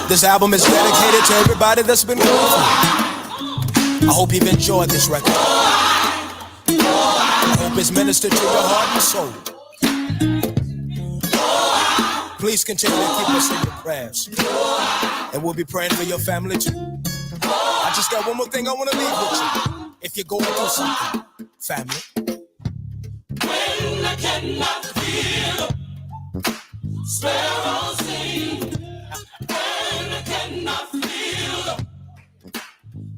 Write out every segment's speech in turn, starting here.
This album is dedicated to everybody that's been going through. I hope you've enjoyed this record. I hope it's ministered to your heart and soul. Please continue to keep us in your prayers. And we'll be praying for your family too. I just got one more thing I want to leave with you. If you're going through something, family. When I cannot feel sparrows sing, when I cannot feel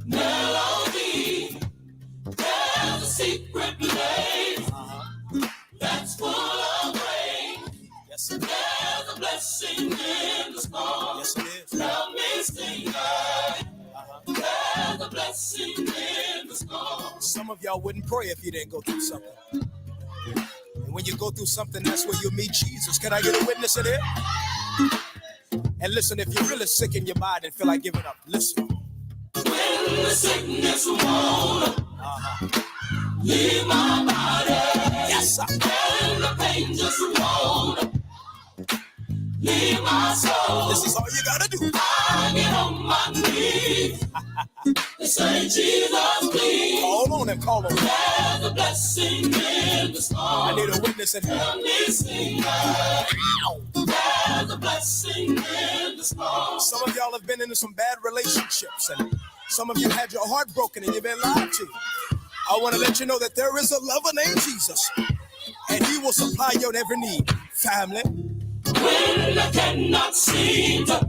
melody, there's a secret place that's full of rain. Yes, it is. There's a blessing in the storm. Yes, it is. Help me sing it. There's a blessing in the storm. Some of y'all wouldn't pray if you didn't go through something. And when you go through something, that's where you meet Jesus. Can I get a witness in here? And listen, if you're really sick in your body and feel like giving up, listen. When the sickness won't leave my body, yes, sir. And the pain just won't leave my soul. This is all you gotta do. I get on my knees and say, Jesus, please. Call on him, call on him. There's a blessing in the storm. I need a witness in here. Help me sing it. There's a blessing in the storm. Some of y'all have been into some bad relationships, and some of you had your heart broken and you've been lied to. I want to let you know that there is a lover named Jesus, and he will supply your every need. Family. When I cannot seem to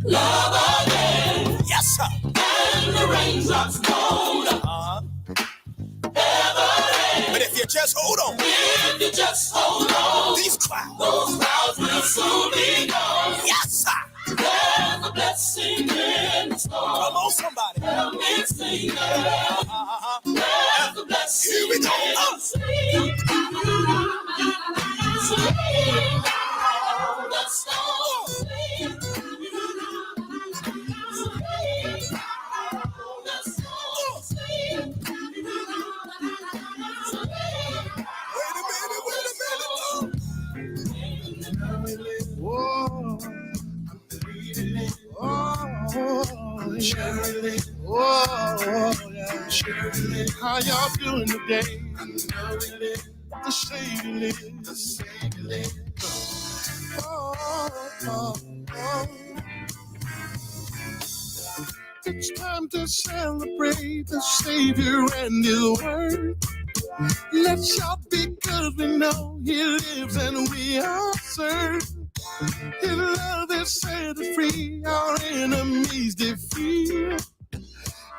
love again. Yes, sir. And the raindrops won't ever end. But if you just hold on. If you just hold on. Those clouds will soon be gone. Yes, sir. There's a blessing in the storm. Come on, somebody. Help me sing it. There's a blessing. Here we go. Sweet. The storm. Sweet. Shirley, oh, yeah. Shirley, how y'all doing today? The Savior lives. Oh. It's time to celebrate the Savior and His word. Let's shout because we know He lives and we are served. His love has set us free, our enemies defeat.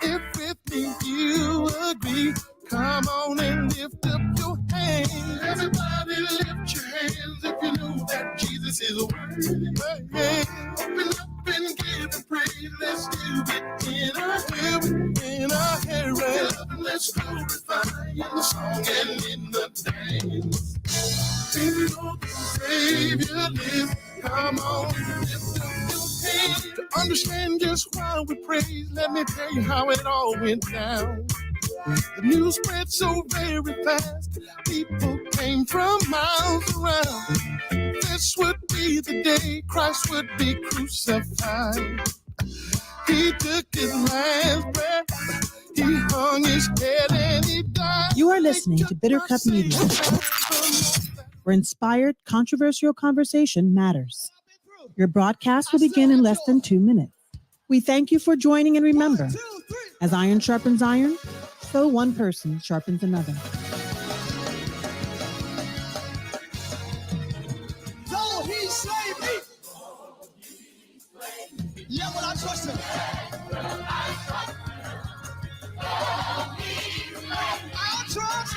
If with me you agree, come on and lift up your hands. Everybody lift your hands if you know that Jesus is worthy. Hey, open up and give Him praise. Let's do it in our hair, let's glorify in the song and in the dance. If you know the Savior lives, come on, lift up your hands. To understand just why we praise, let me tell you how it all went down. The news spread so very fast, people came from miles around. This would be the day Christ would be crucified. He took his last breath, he hung his head and he died. You are listening to Bitter Cup Media, where inspired, controversial conversation matters. Your broadcast will begin in less than 2 minutes. We thank you for joining, and remember, as iron sharpens iron, so one person sharpens another. Though he slay me, yeah, but I trust him. I'll trust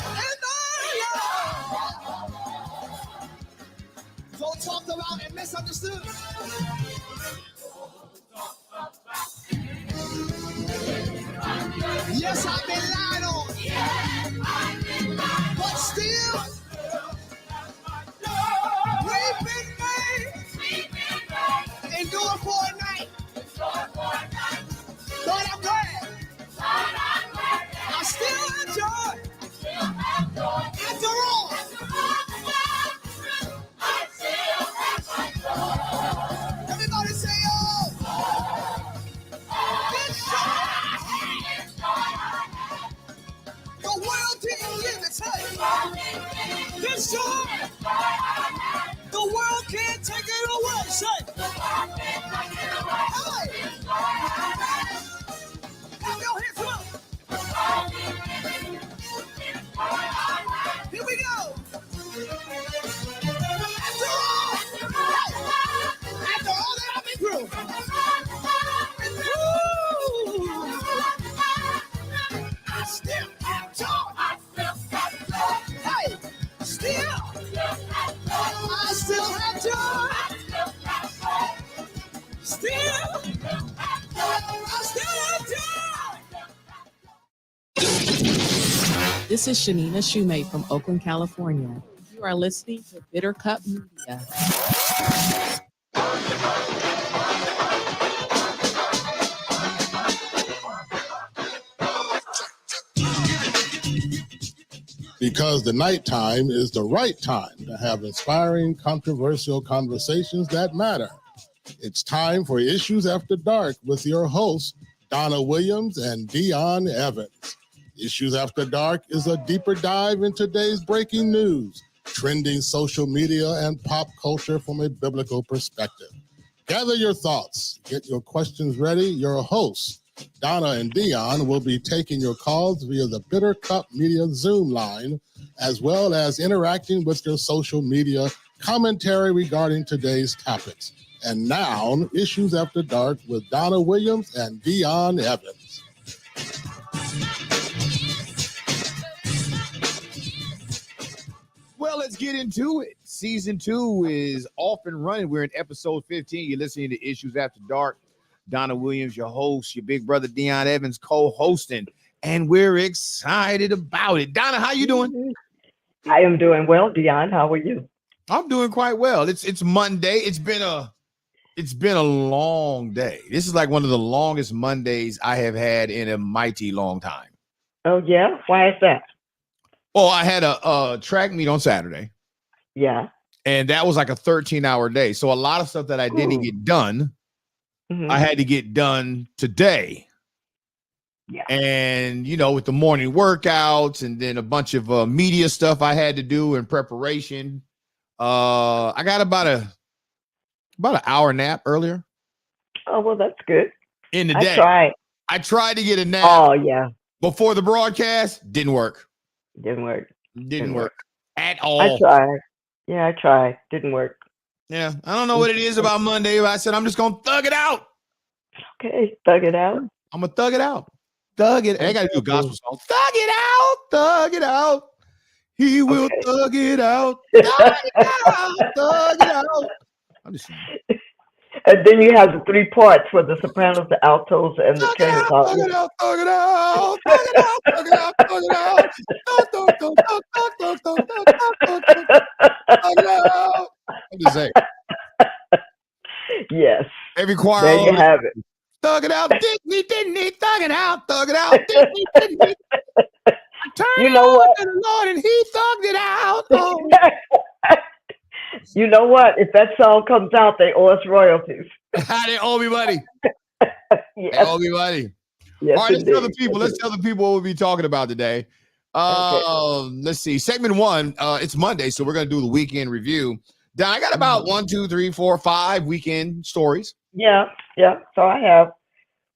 in the Lord. Though talked about and misunderstood. Yes, I've been lied on. But still, we've been made. Endure for a night. But I'm glad. I still have joy. After all. It's joy. The world can't take it away. Say, hey, clap your hands, come on. Here we go. After all that I've been through. I still have joy. Hey, still. I still have joy. Still. I still have joy. This is Shanina Shoemate from Oakland, California. You are listening to Bitter Cup Media. Because the nighttime is the right time to have inspiring, controversial conversations that matter. It's time for Issues After Dark with your hosts, Donna Williams and Dion Evans. Issues After Dark is a deeper dive into today's breaking news, trending social media, and pop culture from a biblical perspective. Gather your thoughts, get your questions ready. Your hosts, Donna and Dion, will be taking your calls via the Bitter Cup Media Zoom line, as well as interacting with your social media commentary regarding today's topics. And now, Issues After Dark with Donna Williams and Dion Evans. Well, let's get into it. Season 2 is off and running. We're in episode 15. You're listening to Issues After Dark. Donna Williams, your host, your big brother Dion Evans co-hosting, and we're excited about it. Donna, how you doing? I am doing well, Dion. How are you? I'm doing quite well. It's Monday. It's been a long day. This is like one of the longest Mondays I have had in a mighty long time. Oh yeah, why is that? Well, I had a track meet on Saturday. Yeah. And that was like a 13-hour day. So a lot of stuff that I didn't get done, I had to get done today. Yeah. And, you know, with the morning workouts and then a bunch of media stuff I had to do in preparation. I got about an hour nap earlier. Oh, well, that's good. In the day. I tried to get a nap. Oh, yeah. Before the broadcast. Didn't work. Didn't work at all. I tried. Yeah, I tried. Didn't work. Yeah. I don't know what it is about Monday. But I said, I'm just going to thug it out. Okay. Thug it out. I'm going to thug it out. Thug it. I got to do a gospel song. Thug it out. Thug it out. He will thug it out. Thug it out. Thug it out. I'm just saying. And then you have the 3 parts for the sopranos, the altos, and the tenors. Thug it out. Thug it out. Thug it out. Thug it out. Thug it out. Thug it out. I'm just saying. Yes. Every choir. There you have it. Thug it out. Didn't he? Thug it out. Thug it out. Didn't he? You know what? To the Lord and he thugged it out. Oh. You know what? If that song comes out, they owe us royalties. They owe me money. Yes. They owe me money. Yes, all right, let's tell the people what we'll be talking about today. Let's see. Segment 1, it's Monday, so we're going to do the weekend review. Now, I got about 1, 2, 3, 4, 5 weekend stories. Yeah. So I have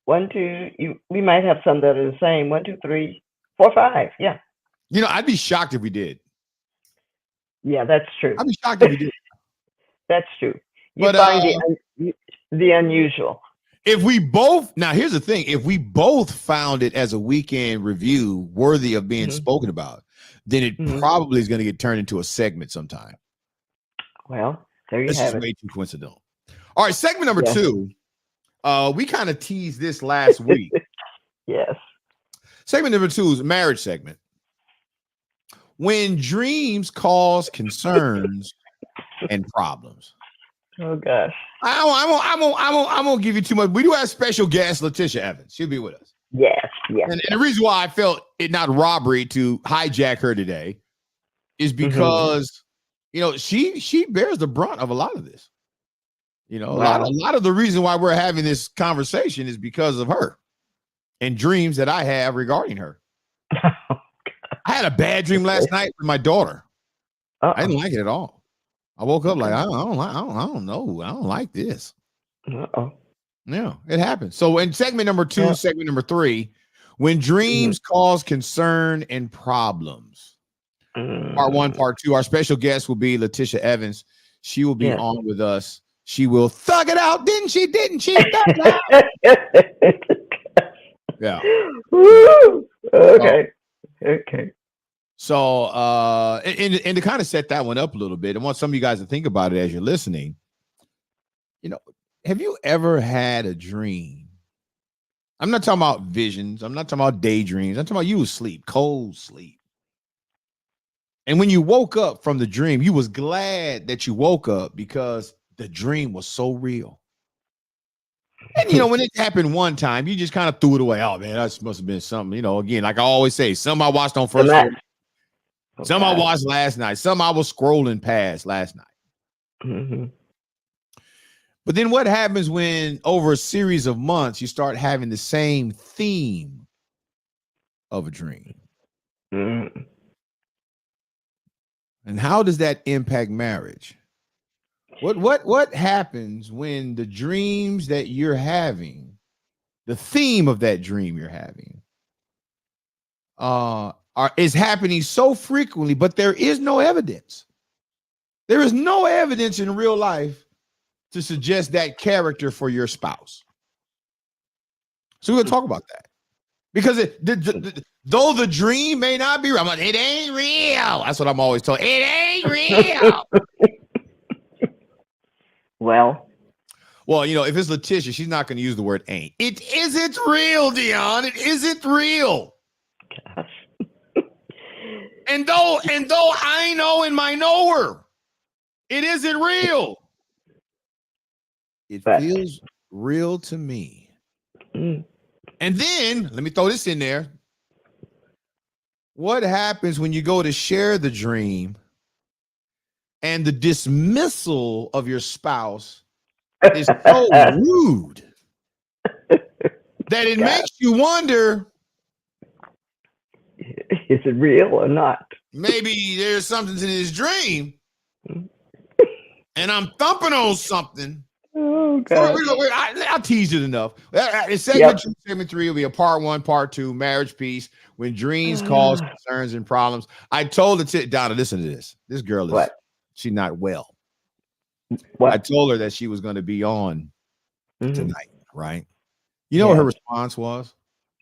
1, 2. We might have some that are the same. 1, 2, 3, 4, 5. Yeah. You know, I'd be shocked if we did. Yeah, that's true. I'd be shocked if we did. That's true. You find the unusual. If we both, now here's the thing, if we both found it as a weekend review worthy of being spoken about, then it probably is going to get turned into a segment sometime. Well, there you have it. This is way too coincidental. All right, segment number 2. We kind of teased this last week. Yes. Segment number 2 is a marriage segment. When dreams cause concerns and problems. Oh gosh. I won't give you too much. We do have special guest Letitia Evans. She'll be with us. Yes. And the reason why I felt it not robbery to hijack her today is because you know she bears the brunt of a lot of this. You know, a lot of the reason why we're having this conversation is because of her and dreams that I have regarding her. I had a bad dream last night with my daughter. I didn't like it at all. I woke up like I don't know. I don't like this. Yeah, it happens. So in segment number 2, segment number 3, when dreams cause concern and problems. Part 1, part 2. Our special guest will be Letitia Evans. She will be on with us. She will thug it out, didn't she? Didn't she? Thug it out. Yeah. Woo! Okay. Okay. So, and to kind of set that one up a little bit, I want some of you guys to think about it as you're listening. You know, have you ever had a dream? I'm not talking about visions. I'm not talking about daydreams. I'm talking about you was asleep, cold sleep. And when you woke up from the dream, you was glad that you woke up because the dream was so real. And, you know, when it happened one time, you just kind of threw it away. Oh, man, that must have been something. You know, again, like I always say, some I watched on first. Some I watched last night. Some I was scrolling past last night. But then what happens when over a series of months, you start having the same theme of a dream? And how does that impact marriage? What happens when the dreams that you're having, the theme of that dream you're having, is happening so frequently, but there is no evidence. There is no evidence in real life to suggest that character for your spouse. So we're gonna talk about that because though the dream may not be real, I'm like, it ain't real. That's what I'm always told. It ain't real. Well, you know, if it's Letitia, she's not going to use the word ain't. It isn't real, Dion. It isn't real. Gosh. And though I know in my knower, it isn't real. It feels real to me. And then let me throw this in there. What happens when you go to share the dream and the dismissal of your spouse is so rude that it makes you wonder, is it real or not? Maybe there's something to this dream and I'm thumping on something. Oh, God. I'll tease it enough. Segment 2, segment 3 will be a part 1, part 2, marriage piece, when dreams cause concerns and problems. I told Donna, listen to this. This girl is, she's not well. I told her that she was going to be on tonight, right? You know what her response was?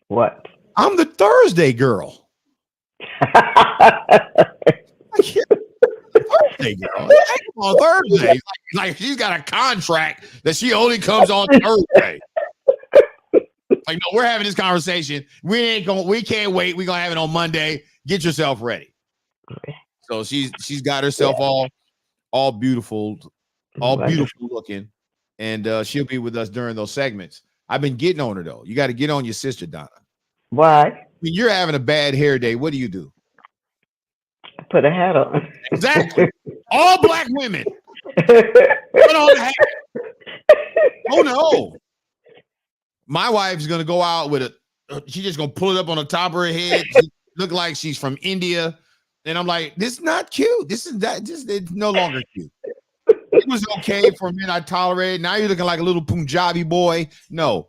What? I'm the Thursday girl. Thursday girl. On Thursday. Like she's got a contract that she only comes on Thursday. Like, no, we're having this conversation. We can't wait. We're gonna have it on Monday. Get yourself ready. So she's got herself all beautiful, beautiful looking, and she'll be with us during those segments. I've been getting on her though. You got to get on your sister, Donna. Why? When you're having a bad hair day, what do? Put a hat on. Exactly. All black women put on a hat. Oh no. My wife's gonna go out with she's just gonna pull it up on the top of her head. She look like she's from India. And I'm like, this is not cute. It's no longer cute. It was okay for a minute. I tolerated. Now you're looking like a little Punjabi boy. No.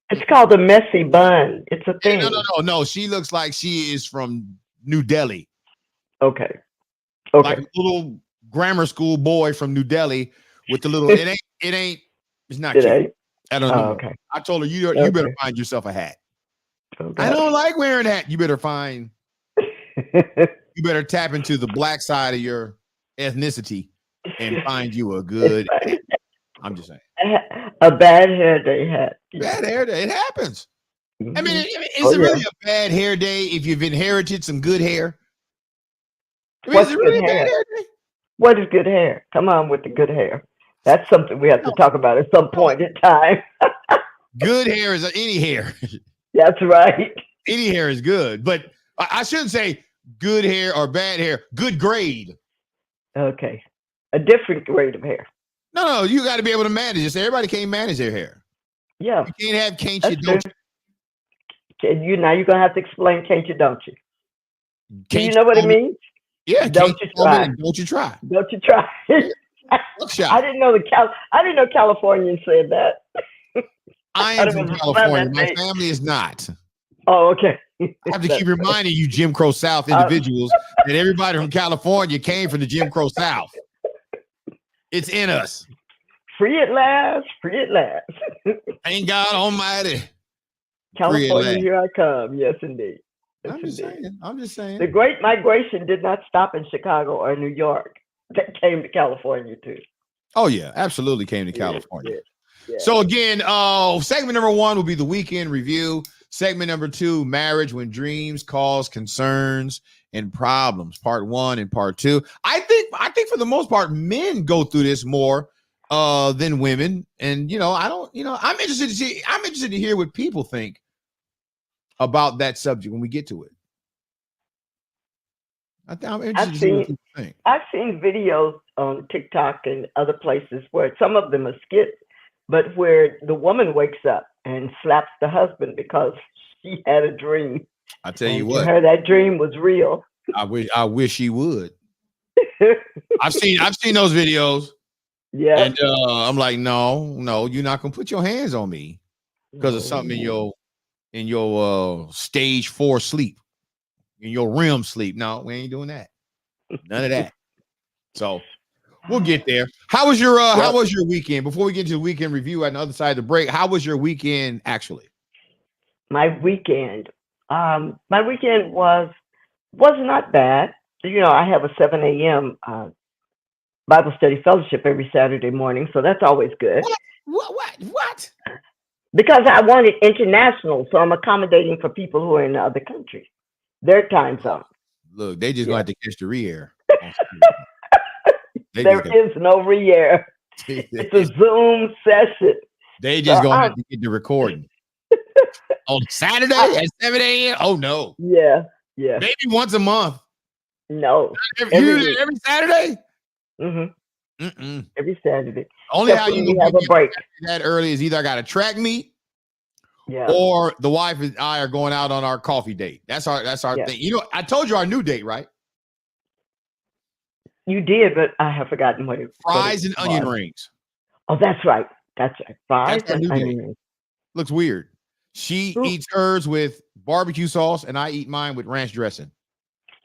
It's called a messy bun. It's a thing. No. She looks like she is from New Delhi. Okay. Like a little grammar school boy from New Delhi with the little, it's not cute. I don't know. Okay. I told her, you better find yourself a hat. Okay. I don't like wearing a hat. You better tap into the black side of your ethnicity and find you a good hat. I'm just saying. A bad hair day hat. Bad hair day. It happens. I mean, is it really a bad hair day if you've inherited some good hair? I mean, What's good hair? What is good hair? Come on with the good hair. That's something we have to talk about at some point in time. Good hair is any hair. That's right. Any hair is good, but I shouldn't say good hair or bad hair. Good grade. Okay. A different grade of hair. No, you got to be able to manage it. Everybody can't manage their hair. Yeah. You can't have can't you, don't you? Now you're going to have to explain can't you, don't you? Do you know what it means? Yeah, Don't you try. don't you try. Don't you try. Buckshot. I didn't know I didn't know Californians said that. I thought am it from was a California. Southern My thing. family is not. Oh, okay. I have to keep reminding you, Jim Crow South individuals, that everybody from California came from the Jim Crow South. It's in us. Free at last. Free at last. Thank God Almighty. California, here I come. Yes, indeed. Yes, I'm just saying. The Great Migration did not stop in Chicago or New York. That came to California too. Oh yeah, absolutely came to California. Yeah. So again, segment number 1 will be the weekend review. Segment number 2, marriage when dreams cause concerns and problems. Part 1 and part 2. I think for the most part, men go through this more than women. And I'm interested to hear what people think about that subject when we get to it. I'm interested to see what people think. I've seen videos on TikTok and other places where some of them are skits, but where the woman wakes up and slaps the husband because she had a dream. I tell you what, to her that dream was real. I wish she would. I've seen those videos. Yeah. And I'm like, no, you're not gonna put your hands on me because of something in your stage 4 sleep, in your REM sleep. No, we ain't doing that. None of that. So we'll get there. How was your weekend? Before we get to the weekend review on the other side of the break, how was your weekend actually? My weekend was not bad. I have a 7 a.m. Bible study fellowship every Saturday morning, so that's always good. What? Because I wanted international, so I'm accommodating for people who are in other countries. Their time zone. Look, they just gonna have to catch the re-air. There is no re-air. It's a Zoom session. They just gonna have to get the recording. On Saturday at 7 a.m. Oh no. Yeah. Maybe once a month. No. Every Saturday? Mm-hmm. Every Saturday. Only how you have a break that early is either I got a track meet, or the wife and I are going out on our coffee date. That's our thing. I told you our new date, right? You did, but I have forgotten what it was. Fries and onion rings. Oh, that's right. Fries and onion rings. Looks weird. She eats hers with barbecue sauce, and I eat mine with ranch dressing.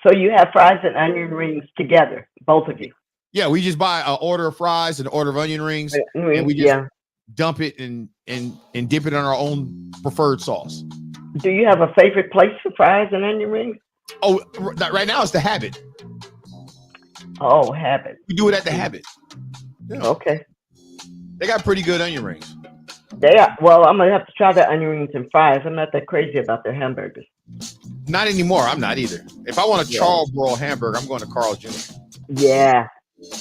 So you have fries and onion rings together, both of you? Yeah, we just buy an order of fries and an order of onion rings, and we just dump it and dip it in our own preferred sauce. Do you have a favorite place for fries and onion rings? Oh, right now it's the Habit. Oh, Habit. We do it at the Habit. Yeah. Okay. They got pretty good onion rings. They are. Well, I'm gonna have to try the onion rings and fries. I'm not that crazy about their hamburgers. Not anymore. I'm not either. If I want a Charles broil hamburger, I'm going to Carl's Jr. Yeah.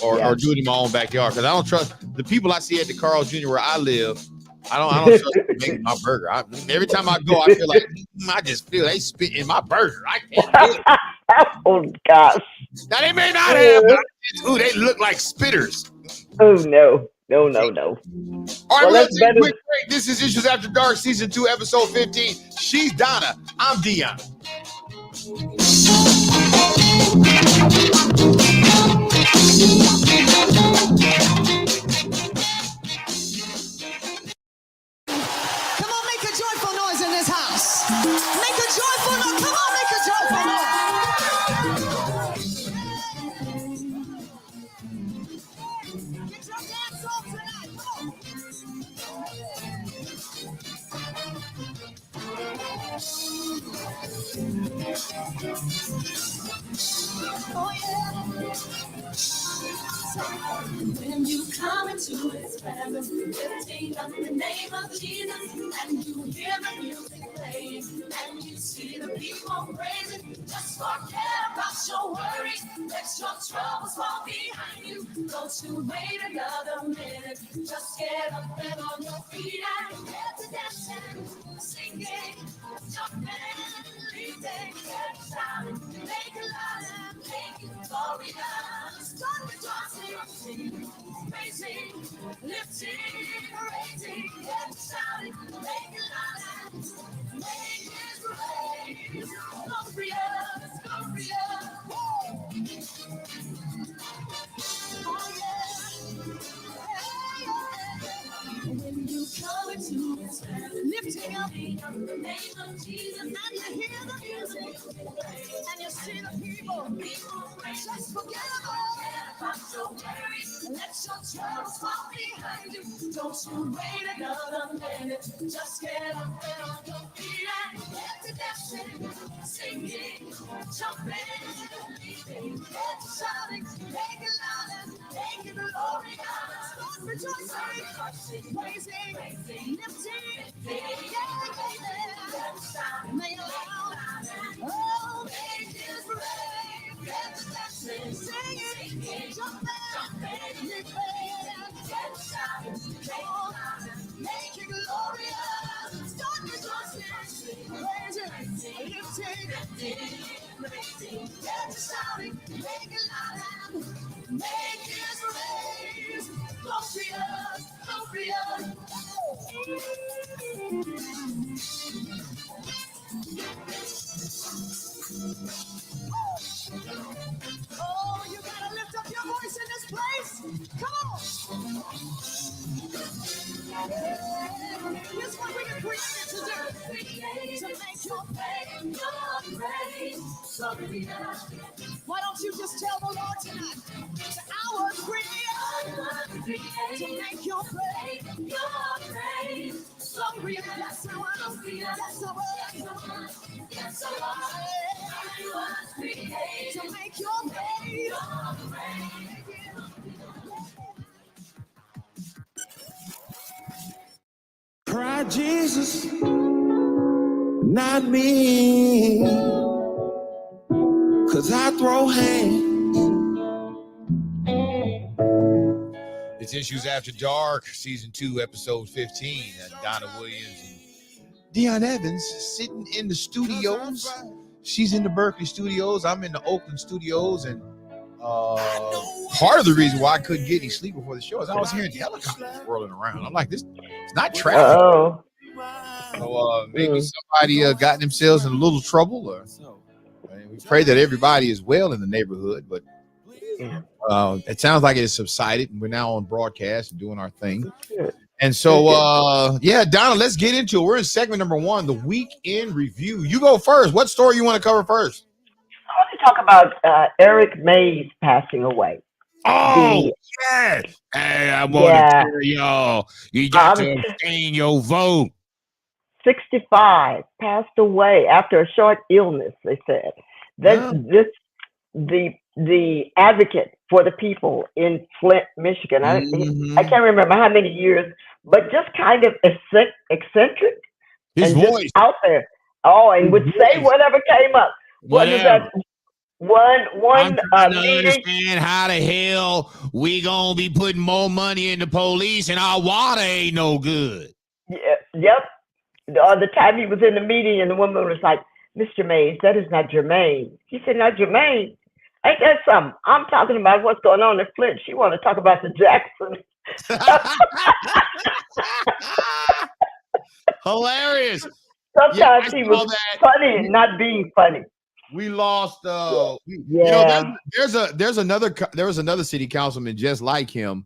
Or do it in my own backyard, because I don't trust the people I see at the Carl's Jr. where I live. I don't trust them making my burger. Every time I go, I feel like I just feel they spit in my burger. I can't do it. Oh gosh. Now they may not have, but they look like spitters. Oh no. No. All right, let's take a quick break. This is Issues After Dark, Season 2, Episode 15. She's Donna. I'm Dion. Come on, make a joyful noise in this house. Make a joyful noise. Come on, make a joyful noise. Get your dance on tonight. Come on. Oh, yeah. When you come into his presence, lifting up the name of Jesus, and you hear the music playing, and you see the people praising, just forget about your worries, let your troubles fall behind you. Don't you wait another minute, just get up and on your feet and get to dancing, singing, jumping, leaping, get shouting, make a loud and make it glorious. Start rejoicing, praising, lifting, praising, get shouting, make it loud and make his praise glorious, glorious. in the name of Jesus. And you hear the music, and you see the people. Just forget about your worries. Let your troubles fall behind you. Don't you wait another minute. Just get up and on your feet and get to dancing, singing, jumping, leaping, get to shouting, make it loud and make it glorious. Start rejoicing, praising, lifting, make it loud. Oh, make his praise, get to dancing, singing, jumping, leaping, get to shouting, make it glorious. Start rejoicing, praising, lifting, get to shouting, make it loud and make his praise glorious, glorious. Oh, you gotta lift up your voice in this place. Come on. Here's what we are created to do. To make your faith your praise. Why don't you just tell the Lord tonight? I was created to make your faith your praise. Glorious. That's how I know. That's how I know. Yes, I was created to make your faith your praise. Cry, Jesus, not me. 'Cause I throw hands. It's Issues After Dark, Season 2, Episode 15. Donna Williams and Deion Evans sitting in the studios. She's in the Berkeley studios. I'm in the Oakland studios. And part of the reason why I couldn't get any sleep before the show is I was hearing helicopters whirling around. I'm like, this it's not traffic. Oh. So maybe somebody got themselves in a little trouble. Or we pray that everybody is well in the neighborhood. But it sounds like it has subsided, and we're now on broadcast and doing our thing. And so, Donna, let's get into it. We're in segment number 1, the week in review. You go first. What story you want to cover first? I want to talk about Eric Mays passing away. Oh, yes. Hey, I want to tell y'all, you got to abstain your vote. 65, passed away after a short illness, they said. The advocate for the people in Flint, Michigan. I can't remember how many years, but just kind of eccentric. His and voice. Just out there. Oh, and would say whatever came up. What is that? I'm trying to understand how the hell we gonna be putting more money in the police and our water ain't no good. Yep. The time he was in the meeting and the woman was like, Mr. Mays, that is not germane. He said, not germane? Ain't that something? I'm talking about what's going on in Flint. She want to talk about the Jackson. Hilarious. Sometimes he was funny and not being funny. We lost. There was another city councilman just like him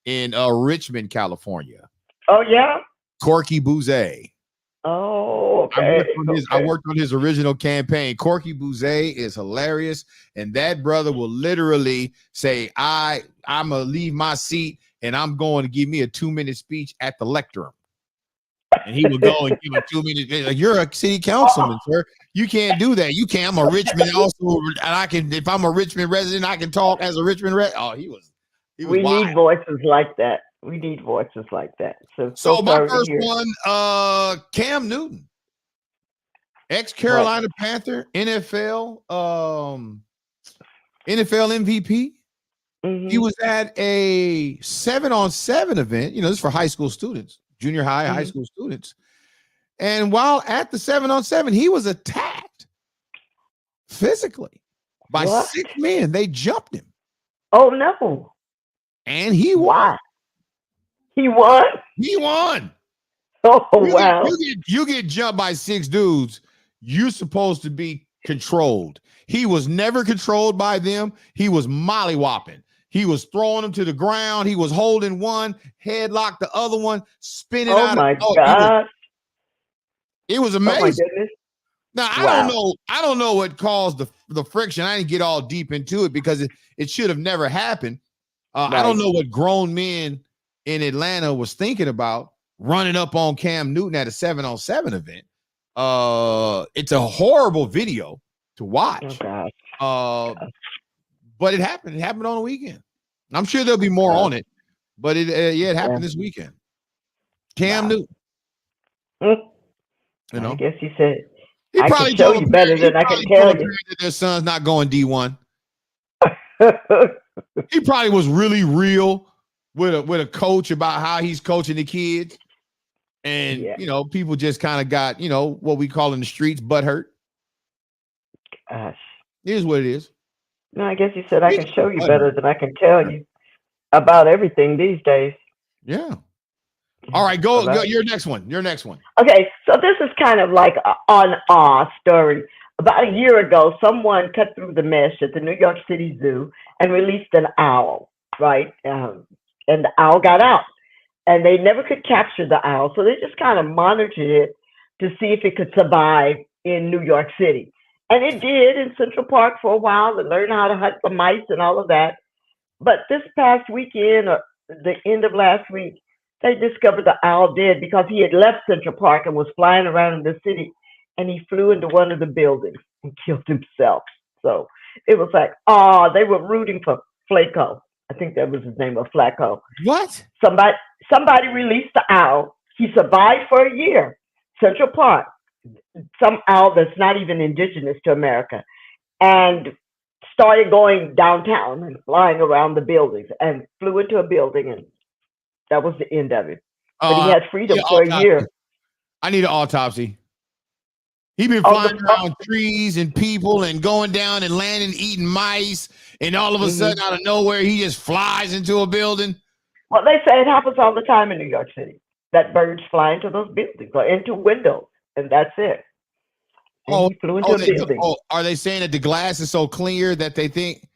in Richmond, California. Oh yeah, Corky Bouzet. Oh, okay. I worked on his original campaign. Corky Bouzet is hilarious, and that brother will literally say, "I'm gonna leave my seat, and I'm going to give me a 2-minute speech at the lectern." And he would go and give a 2-minute. Like, you're a city councilman, sir. You can't do that. You can't. I'm a Richmond also, and I can. If I'm a Richmond resident, I can talk as a Richmond resident. Oh, he was. We need voices like that. We need voices like that. So my first one, Cam Newton, ex-Carolina Panther, NFL MVP. Mm-hmm. He was at a 7-on-7 event. This is for high school students, junior high, high school students. And while at the 7-on-7, he was attacked physically by 6 men. They jumped him. Oh no! And he won. He won? He won. Oh, wow. You get jumped by 6 dudes. You're supposed to be controlled. He was never controlled by them. He was mollywopping. He was throwing them to the ground. He was holding one, headlock the other one, spinning out. Oh, my God. It was Oh my amazing. goodness. Now I Wow. don't know what caused the friction. I didn't get all deep into it because it should have never happened. I don't Right. know what grown men in Atlanta was thinking about running up on Cam Newton at a 7-on-7 event. It's a horrible video to Oh watch. gosh. But it happened. It happened on the weekend. I'm sure there'll be more on it, but it happened this weekend. Cam Wow. Newton, you I know, guess he said, he I can probably show told a you parent, better he than I can probably told tell a you. parent that their son's not going D1. He probably was really real with a coach about how he's coaching the kids. And, Yeah. you know, people just kind of got, you know, what we call in the streets, butt hurt. Gosh. It is what it is. No, I guess he said, I can show you Butt better hurt. than I can tell you about everything these days. Yeah. All right, go your next one. Your next one. Okay, so this is kind of like an on-awe story. About a year ago, someone cut through the mesh at the New York City Zoo and released an owl, right? And the owl got out, and they never could capture the owl, so they just kind of monitored it to see if it could survive in New York City. And it did in Central Park for a while. They learned how to hunt for mice and all of that. But this past weekend, or the end of last week, they discovered the owl dead because he had left Central Park and was flying around in the city, and he flew into one of the buildings and killed himself. So it was like, oh, they were rooting for Flaco. I think that was his name, or Flacco. What? Somebody released the owl. He survived for a year. Central Park, some owl that's not even indigenous to America, and started going downtown and flying around the buildings and flew into a building, and that was the end of it. But he had freedom for a year. I need an autopsy. He been flying around trees and people and going down and landing, eating mice, and all of a sudden, out of nowhere, he just flies into a building. Well, they say it happens all the time in New York City, that birds fly into those buildings or into windows, and that's it. And he flew into a building. Are they saying that the glass is so clear that they think,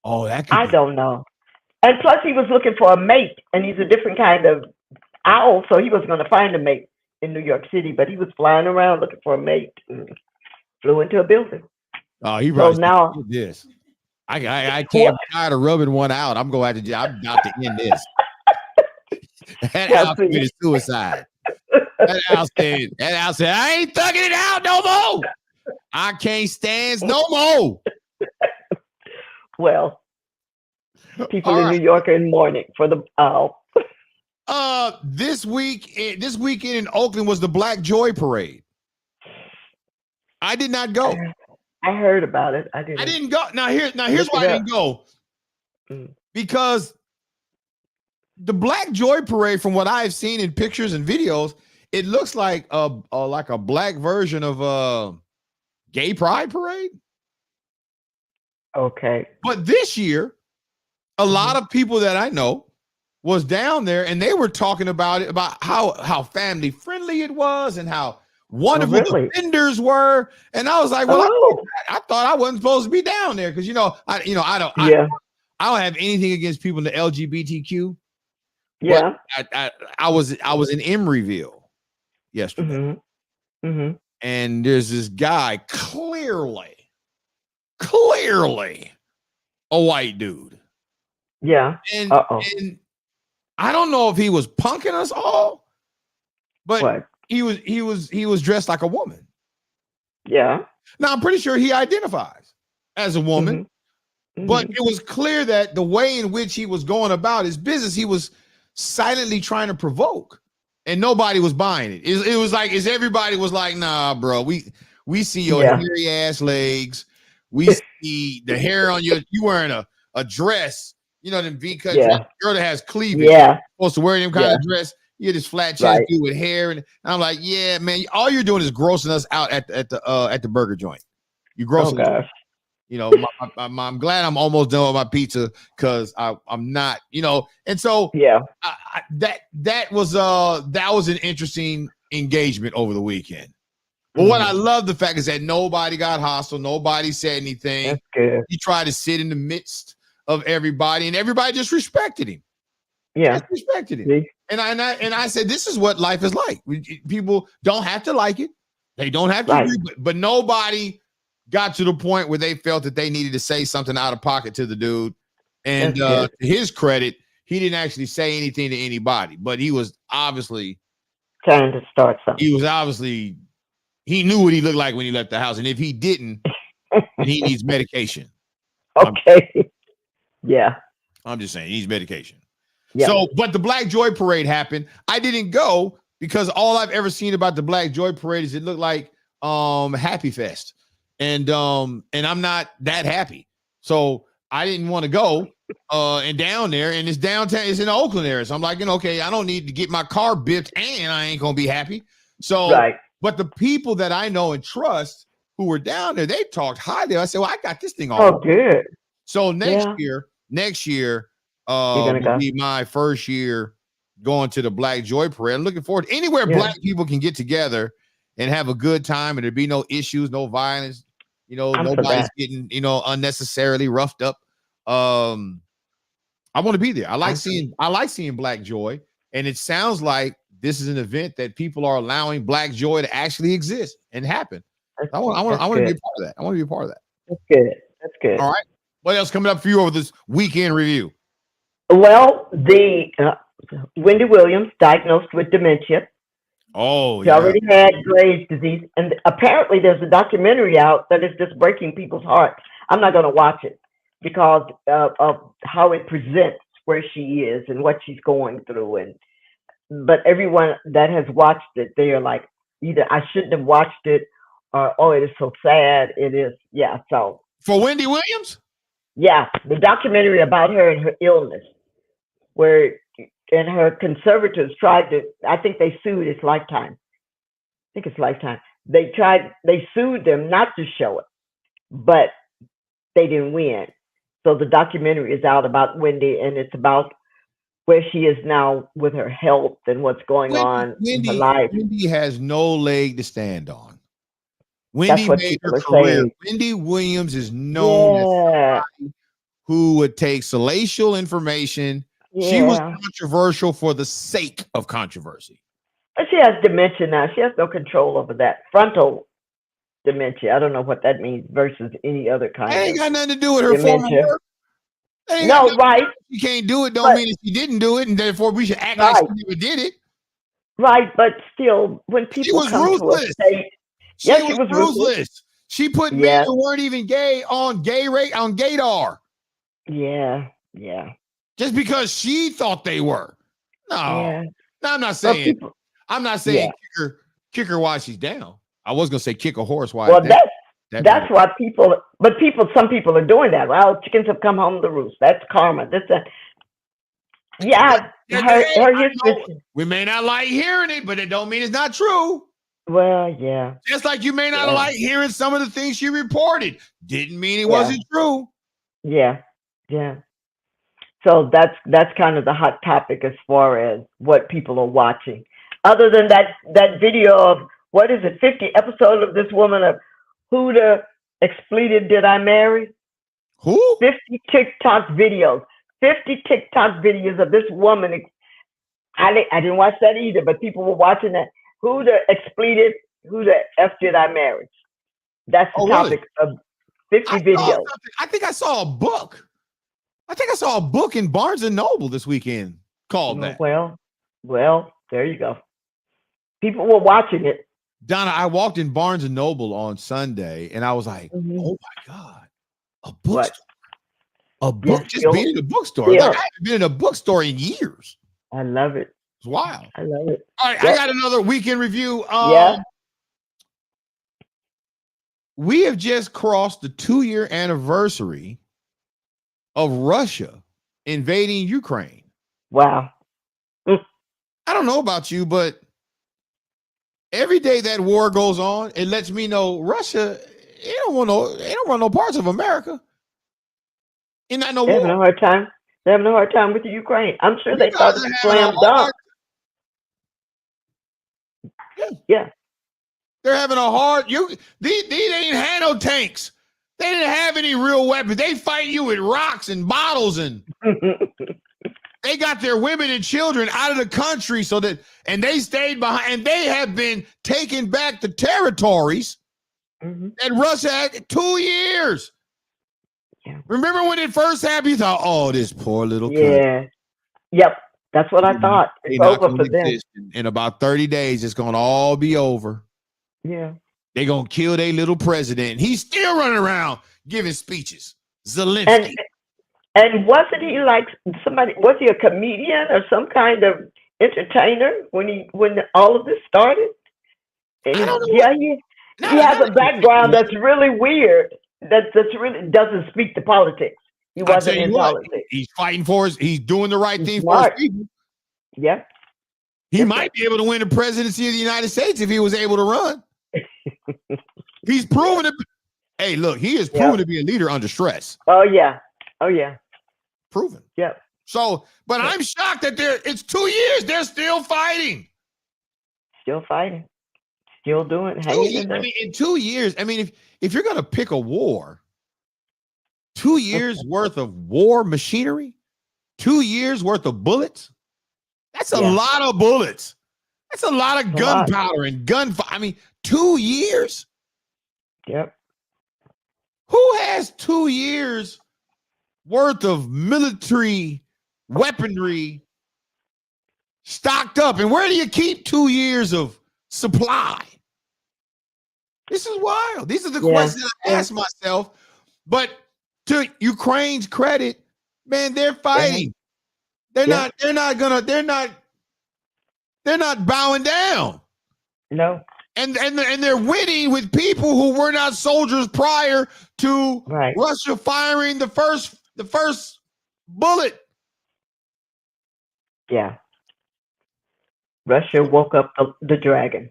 that could I don't know. And plus, he was looking for a mate, and he's a different kind of owl, so he was going to find a mate in New York City, but he was flying around looking for a mate and flew into a building. Oh, he probably now this. I can't. I'm tired of rubbing one out. I'm about to end this. That owl committed suicide. That owl said, I ain't thugging it out no more. I can't stand no more. Well, people in New York are in mourning for the owl. This weekend in Oakland was the Black Joy Parade. I did not go. I heard about it. I didn't go. Now here's why I didn't go. Because the Black Joy Parade, from what I've seen in pictures and videos, it looks like a black version of Gay Pride Parade. Okay. But this year, a lot of people that I know was down there, and they were talking about it, about how family friendly it was and how wonderful the vendors were. And I was like, well, I thought I wasn't supposed to be down there because I don't have anything against people in the LGBTQ. Yeah. I was in Emeryville yesterday. And there's this guy, clearly a white dude. Yeah. And I don't know if he was punking us all, but he was dressed like a woman. Yeah. Now I'm pretty sure he identifies as a woman, but it was clear that the way in which he was going about his business, he was silently trying to provoke, and nobody was buying it. It was like, everybody was like, nah, bro, we see your hairy ass legs. We see the hair on you wearing a dress, them V-cut dress. Girl that has cleavage. Supposed to wear them kind of dress. You're this flat chest dude with hair. And I'm like, yeah, man, all you're doing is grossing us out at the burger joint. You're grossing us out. I'm glad I'm almost done with my pizza because I'm not, and so that was an interesting engagement over the weekend. But what I love the fact is that nobody got hostile, nobody said anything. That's good. He tried to sit in the midst of everybody, and everybody just respected him. Yeah, just respected him. And I said, this is what life is like. People don't have to like it. They don't have to agree, but nobody got to the point where they felt that they needed to say something out of pocket to the dude. And to his credit, he didn't actually say anything to anybody, but he was obviously trying to start something. He knew what he looked like when he left the house. And if he didn't, then he needs medication. Okay. Yeah. I'm just saying, he needs medication. Yeah. So, but the Black Joy Parade happened. I didn't go because all I've ever seen about the Black Joy Parade is it looked like Happy Fest. And I'm not that happy. So I didn't want to go and down there. And it's downtown, it's in the Oakland area. So I'm like, okay, I don't need to get my car bipped and I ain't gonna be happy. So but the people that I know and trust who were down there, they talked highly. I said, well, I got this thing all. Oh, good. So next year will be my first year going to the Black Joy Parade. I'm looking forward to anywhere Black people can get together and have a good time and there be no issues, no violence, nobody's getting, unnecessarily roughed up. I want to be there. I like seeing Black Joy, and it sounds like this is an event that people are allowing Black Joy to actually exist and happen. I want to be a part of that. I want to be a part of that. That's good. That's good. All right. What else coming up for you over this weekend review? Well, the Wendy Williams diagnosed with dementia. Oh, she already had Graves' disease, and apparently there's a documentary out that is just breaking people's hearts. I'm not going to watch it because of how it presents where she is and what she's going through. But everyone that has watched it, they are like, either I shouldn't have watched it, or oh, it is so sad. It is, So for Wendy Williams, the documentary about her and her illness, and her conservators tried to, I think they sued, it's Lifetime. I think it's Lifetime. They sued them not to show it, but they didn't win. So the documentary is out about Wendy, and it's about where she is now with her health and what's going on in her life. Wendy has no leg to stand on. Wendy made her career. Saying. Wendy Williams is known as somebody who would take salacial information. She was controversial for the sake of controversy. But she has dementia now. She has no control over that frontal dementia. I don't know what that means versus any other kind of dementia. Ain't got nothing to do with her dementia. former work. No, right. She can't do it. Don't mean that she didn't do it, and therefore we should act like she never did it. Right, but still, when people come ruthless. To a state, she was ruthless. She put men who weren't even gay on gaydar. Yeah. Just because she thought they were. No, I'm not saying. I'm not saying kick her while she's down. I was gonna say kick a horse while. Well, that's why some people are doing that. Well, chickens have come home to roost. That's karma. Her history. We may not like hearing it, but it don't mean it's not true. Well, yeah. Just like you may not like hearing some of the things she reported. Didn't mean it wasn't true. Yeah. So that's kind of the hot topic as far as what people are watching. Other than that video of, what is it, 50 episodes of this woman of who the expletive did I marry? Who? 50 TikTok videos. 50 TikTok videos of this woman. I didn't watch that either, but people were watching that. Who the F did I marry? That's the topic of 50 videos. I think I saw a book. In Barnes and Noble this weekend called that. Well, there you go. People were watching it. Donna, I walked in Barnes and Noble on Sunday and I was like, oh my God, a bookstore. A book, just being in a bookstore. Like, I haven't been in a bookstore in years. I love it. It's wild. I love it. All right, I got another weekend review. We have just crossed the 2-year anniversary of Russia invading Ukraine. Wow. I don't know about you, but every day that war goes on, it lets me know Russia, they don't want no parts of America. Ain't that no war. They're having a hard time with the Ukraine. I'm sure they thought it was slam dunk. Yeah. They're having a hard. These ain't had no tanks. They didn't have any real weapons. They fight you with rocks and bottles, and they they got their women and children out of the country and they stayed behind, and they have been taking back the territories that Russia had 2 years. Yeah. Remember when it first happened, you thought, oh, this poor little country. Yep. That's what I thought. It's over for them. In about 30 days, it's going to all be over. Yeah. They're going to kill their little president. He's still running around giving speeches. Zelensky. And wasn't he like somebody, was he a comedian or some kind of entertainer when all of this started? And I don't know. Yeah, he has a background that's really weird. That's really doesn't speak to politics. He wasn't in politics. He's fighting he's doing the right thing for his people. Yeah. He might be able to win the presidency of the United States if he was able to run. He's proven it. Hey, look, he is proven to be a leader under stress. Oh, yeah. Oh, yeah. Proven. Yeah. So, but I'm shocked that it's 2 years. They're still fighting. Still fighting. Still doing. Hanging in there. I mean, in 2 years, I mean, if you're going to pick a war, 2 years worth of war machinery, 2 years worth of bullets, that's a lot of bullets. That's a lot of gunpowder and gunfire. I mean, 2 years? Yep. Who has 2 years worth of military weaponry stocked up? And where do you keep 2 years of supply? This is wild. These are the questions I ask myself. But to Ukraine's credit, man, they're fighting. They're not bowing down. No. And they're winning with people who were not soldiers prior to Russia firing the first bullet. Yeah. Russia woke up the dragon.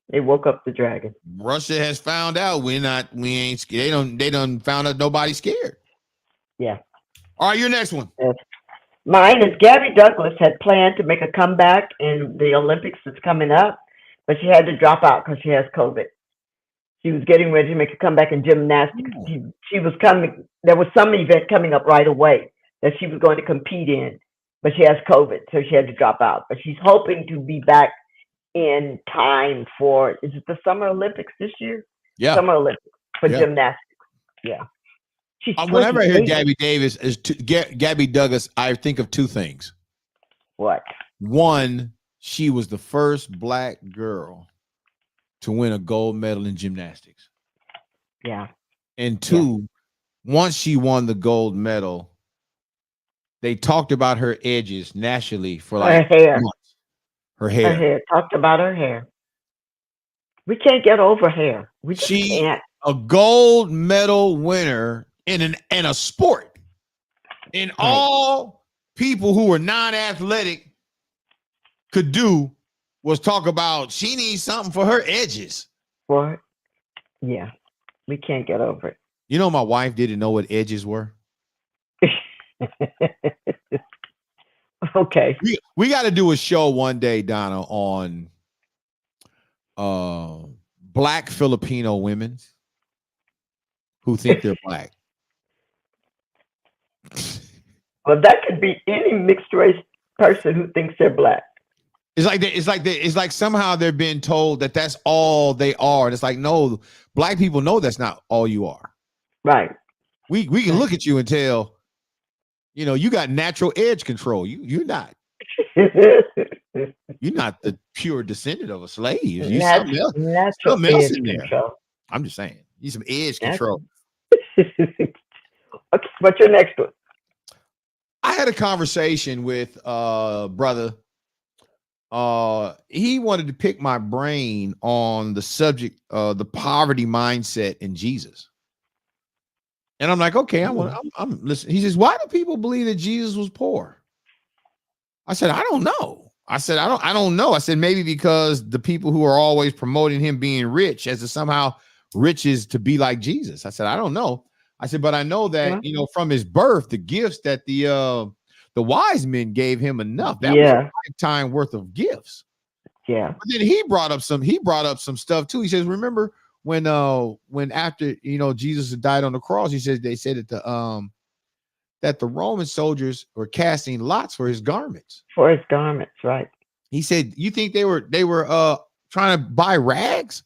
They woke up the dragon. Russia has found out we ain't scared. They done found out nobody's scared. Yeah. All right, your next one. Yes. Mine is Gabby Douglas had planned to make a comeback in the Olympics that's coming up, but she had to drop out because she has COVID. She was getting ready to make a comeback in gymnastics. She was coming. There was some event coming up right away that she was going to compete in, but she has COVID, so she had to drop out. But she's hoping to be back in time for, is it the Summer Olympics this year? Yeah. Summer Olympics for gymnastics. Yeah. Whenever I hear Gabby Douglas, I think of two things. What? One, she was the first Black girl to win a gold medal in gymnastics. Yeah. And two, once she won the gold medal, they talked about her edges nationally for like her hair. months. Her hair. Talked about her hair. We can't get over hair. We just can't. A gold medal winner in a sport. And all people who were non-athletic could do was talk about she needs something for her edges. What? Yeah. We can't get over it. You know, my wife didn't know what edges were. Okay. We got to do a show one day, Donna, on Black Filipino women who think they're Black. Well, that could be any mixed race person who thinks they're Black. It's like somehow they're being told that that's all they are. And it's like, no, Black people know that's not all you are. Right. We can look at you and tell, you know, you got natural edge control. You're not. You're not the pure descendant of a slave. You something else in there. Control. I'm just saying. You some edge control. Okay, what's your next one? I had a conversation with brother. He wanted to pick my brain on the subject of the poverty mindset in Jesus. And I'm like, okay, I'm listening. He says, why do people believe that Jesus was poor? I said, I don't know. I don't know. I said, maybe because the people who are always promoting him being rich as if somehow riches to be like Jesus. I said, I don't know. I said, but I know that, you know, from his birth, the gifts that the wise men gave him enough. That was a lifetime worth of gifts. Yeah. But then he brought up some stuff too. He says, remember when after, you know, Jesus died on the cross, he says, they said that that the Roman soldiers were casting lots for his garments. For his garments, right? He said, "You think they were trying to buy rags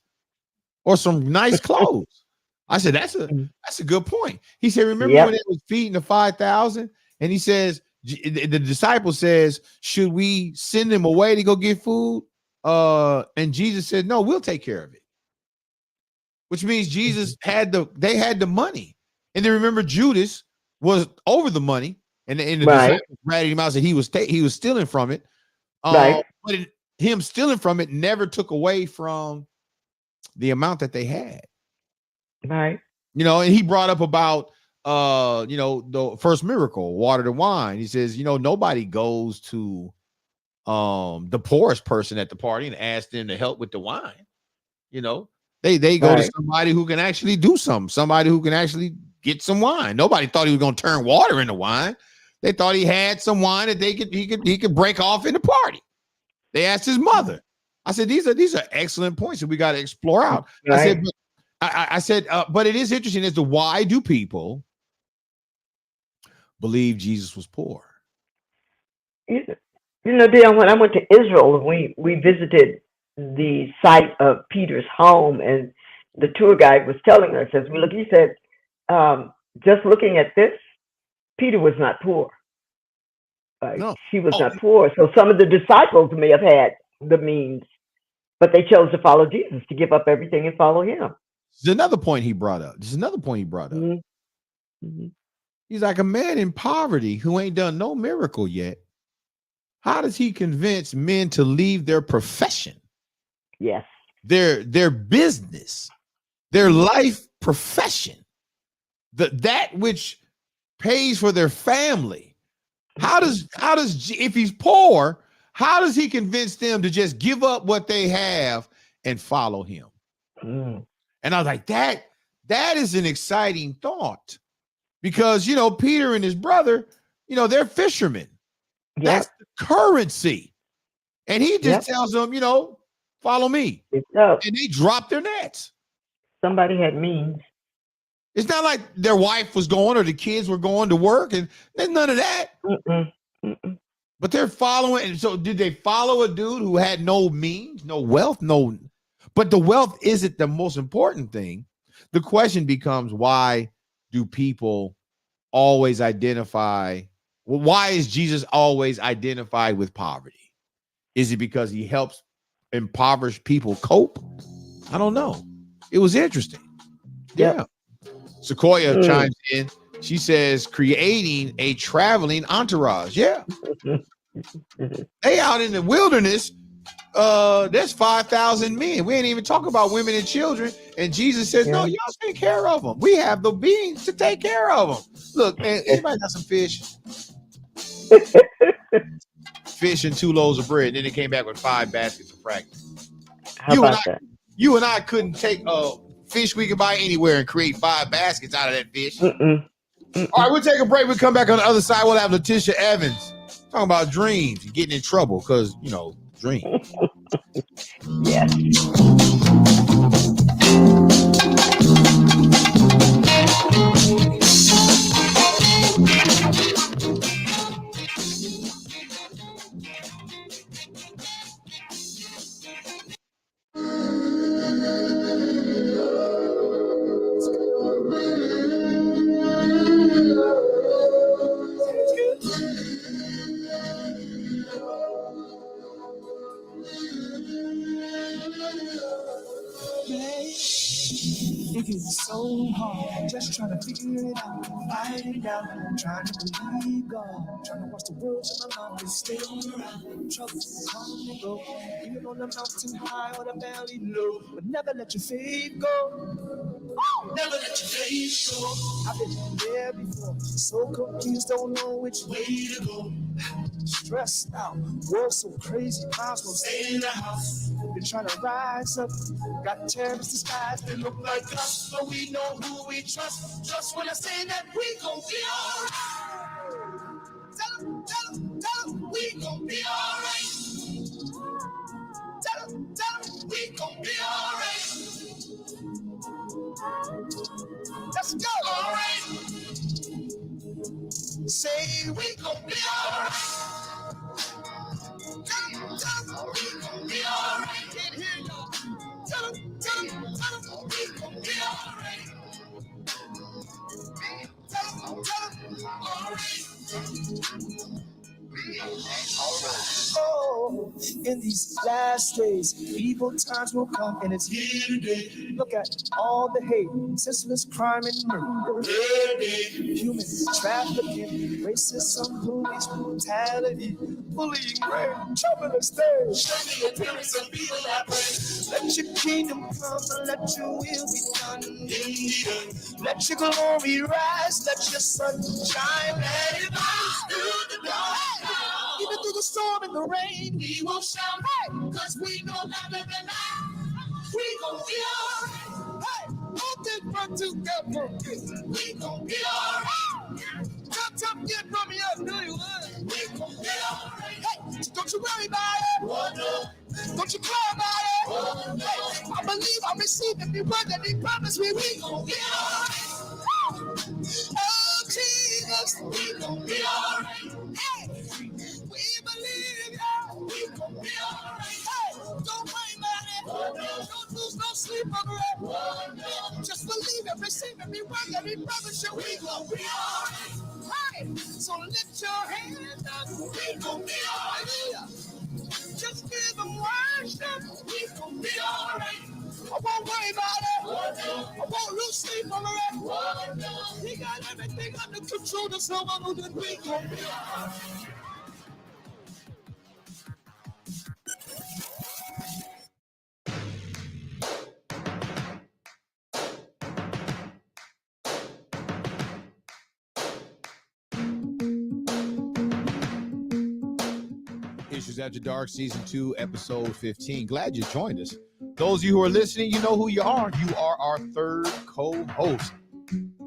or some nice clothes?" I said, "That's a good point." He said, "Remember when it was feeding the 5,000?" And he says, the disciple says, "Should we send them away to go get food?" And Jesus said, "No, we'll take care of it." Which means Jesus had the money. And then remember, Judas was over the money, and the disciples ratted him out, said he was stealing from it. But him stealing from it never took away from the amount that they had. Right. And he brought up about the first miracle, water to wine. He says, nobody goes to the poorest person at the party and asks them to help with the wine. They go to somebody who can actually do somebody who can actually get some wine. Nobody thought he was going to turn water into wine. They thought he had some wine that he could break off in the party. They asked his mother. I said, these are excellent points that we got to explore out. Right. I said, but it is interesting as to why do people believe Jesus was poor? Dale, when I went to Israel, we visited the site of Peter's home, and the tour guide was telling us as we look, he said, just looking at this, Peter was not poor. No. He was not poor. So some of the disciples may have had the means, but they chose to follow Jesus, to give up everything and follow him. There's another point he brought up. Mm-hmm. He's like, a man in poverty who ain't done no miracle yet. How does he convince men to leave their profession? Yes. Their business, their life profession, that which pays for their family. How does if he's poor, how does he convince them to just give up what they have and follow him? Mm. And I was like, that is an exciting thought, because Peter and his brother, they're fishermen. Yep. That's the currency. And he just tells them, follow me. And they drop their nets. Somebody had means. It's not like their wife was going or the kids were going to work, and there's none of that. Mm-mm. But they're following. And so did they follow a dude who had no means, no wealth, no? But the wealth isn't the most important thing. The question becomes, why do people always identify? Well, why is Jesus always identified with poverty? Is it because he helps impoverished people cope? I don't know. It was interesting. Yeah. Sequoia chimes in. She says, creating a traveling entourage. Yeah. They out in the wilderness. There's 5,000 men. We ain't even talking about women and children. And Jesus says, no, y'all take care of them. We have the beings to take care of them. Look, man, anybody got some fish? Fish and 2 loaves of bread. And then they came back with 5 baskets of fragments. You and I couldn't take fish we can buy anywhere and create 5 baskets out of that fish. Mm-mm. All right, we'll take a break. We'll come back on the other side. We'll have Letitia Evans talking about dreams and getting in trouble because, dreams. Yes. It is so hard, just trying to figure it out, find it out, trying to believe God, trying to watch the words of my mouth and stay around. Troubles come and go, even on the mountain high or the valley low, but never let your faith go. Never let your faith go. I've been there before, so confused, don't know which way to go. Stressed out, world so crazy, might as well stay in the house. Been trying to rise up, got terrorists disguised, they look like us, but we know who we trust. Just when I say that we gon' be alright. Tell 'em, we gon' be alright. Tell 'em, we gon' be alright. Let's go. Alright. Oh, in these last days, evil times will come, and it's here today. Look at all the hate, senseless crime and murder, human trafficking, racism, police brutality, bullying, rape, trouble and stain. Show me the appearance of evil, I pray. Let your kingdom come and let your will be done. Let your glory rise, let your sun shine. Let it rise through the dark. Even through the storm and the rain, we won't shout, hey, cause we know that in the night, we gon' be alright. Hey, all this run together, we gon' be alright. Come get from me, I know you would. We gon' be alright. Hey, so don't you worry about it. Oh, no. Don't you cry about it. Oh, no. Hey, I believe I receive every word that he promised me. We gon' be alright. Oh, Jesus, we gon' be alright. Hey, we believe, yeah, we gon' be alright. Hey, don't worry about it. Oh, no. Don't lose no sleep over it. Oh, no. Just believe it, receive every word that he promised you. We gon' be alright. Hey, so lift your hands up. We gon' be alright. Just give them worship. We gon' be alright. I won't worry about it. Oh, no. I won't lose sleep over it. Oh, no. He got everything under control. That's how I know that we gon' be alright. Issues After Dark, Season 2, Episode 15. Glad you joined us. Those of you who are listening, you know who you are. You are our third co-host,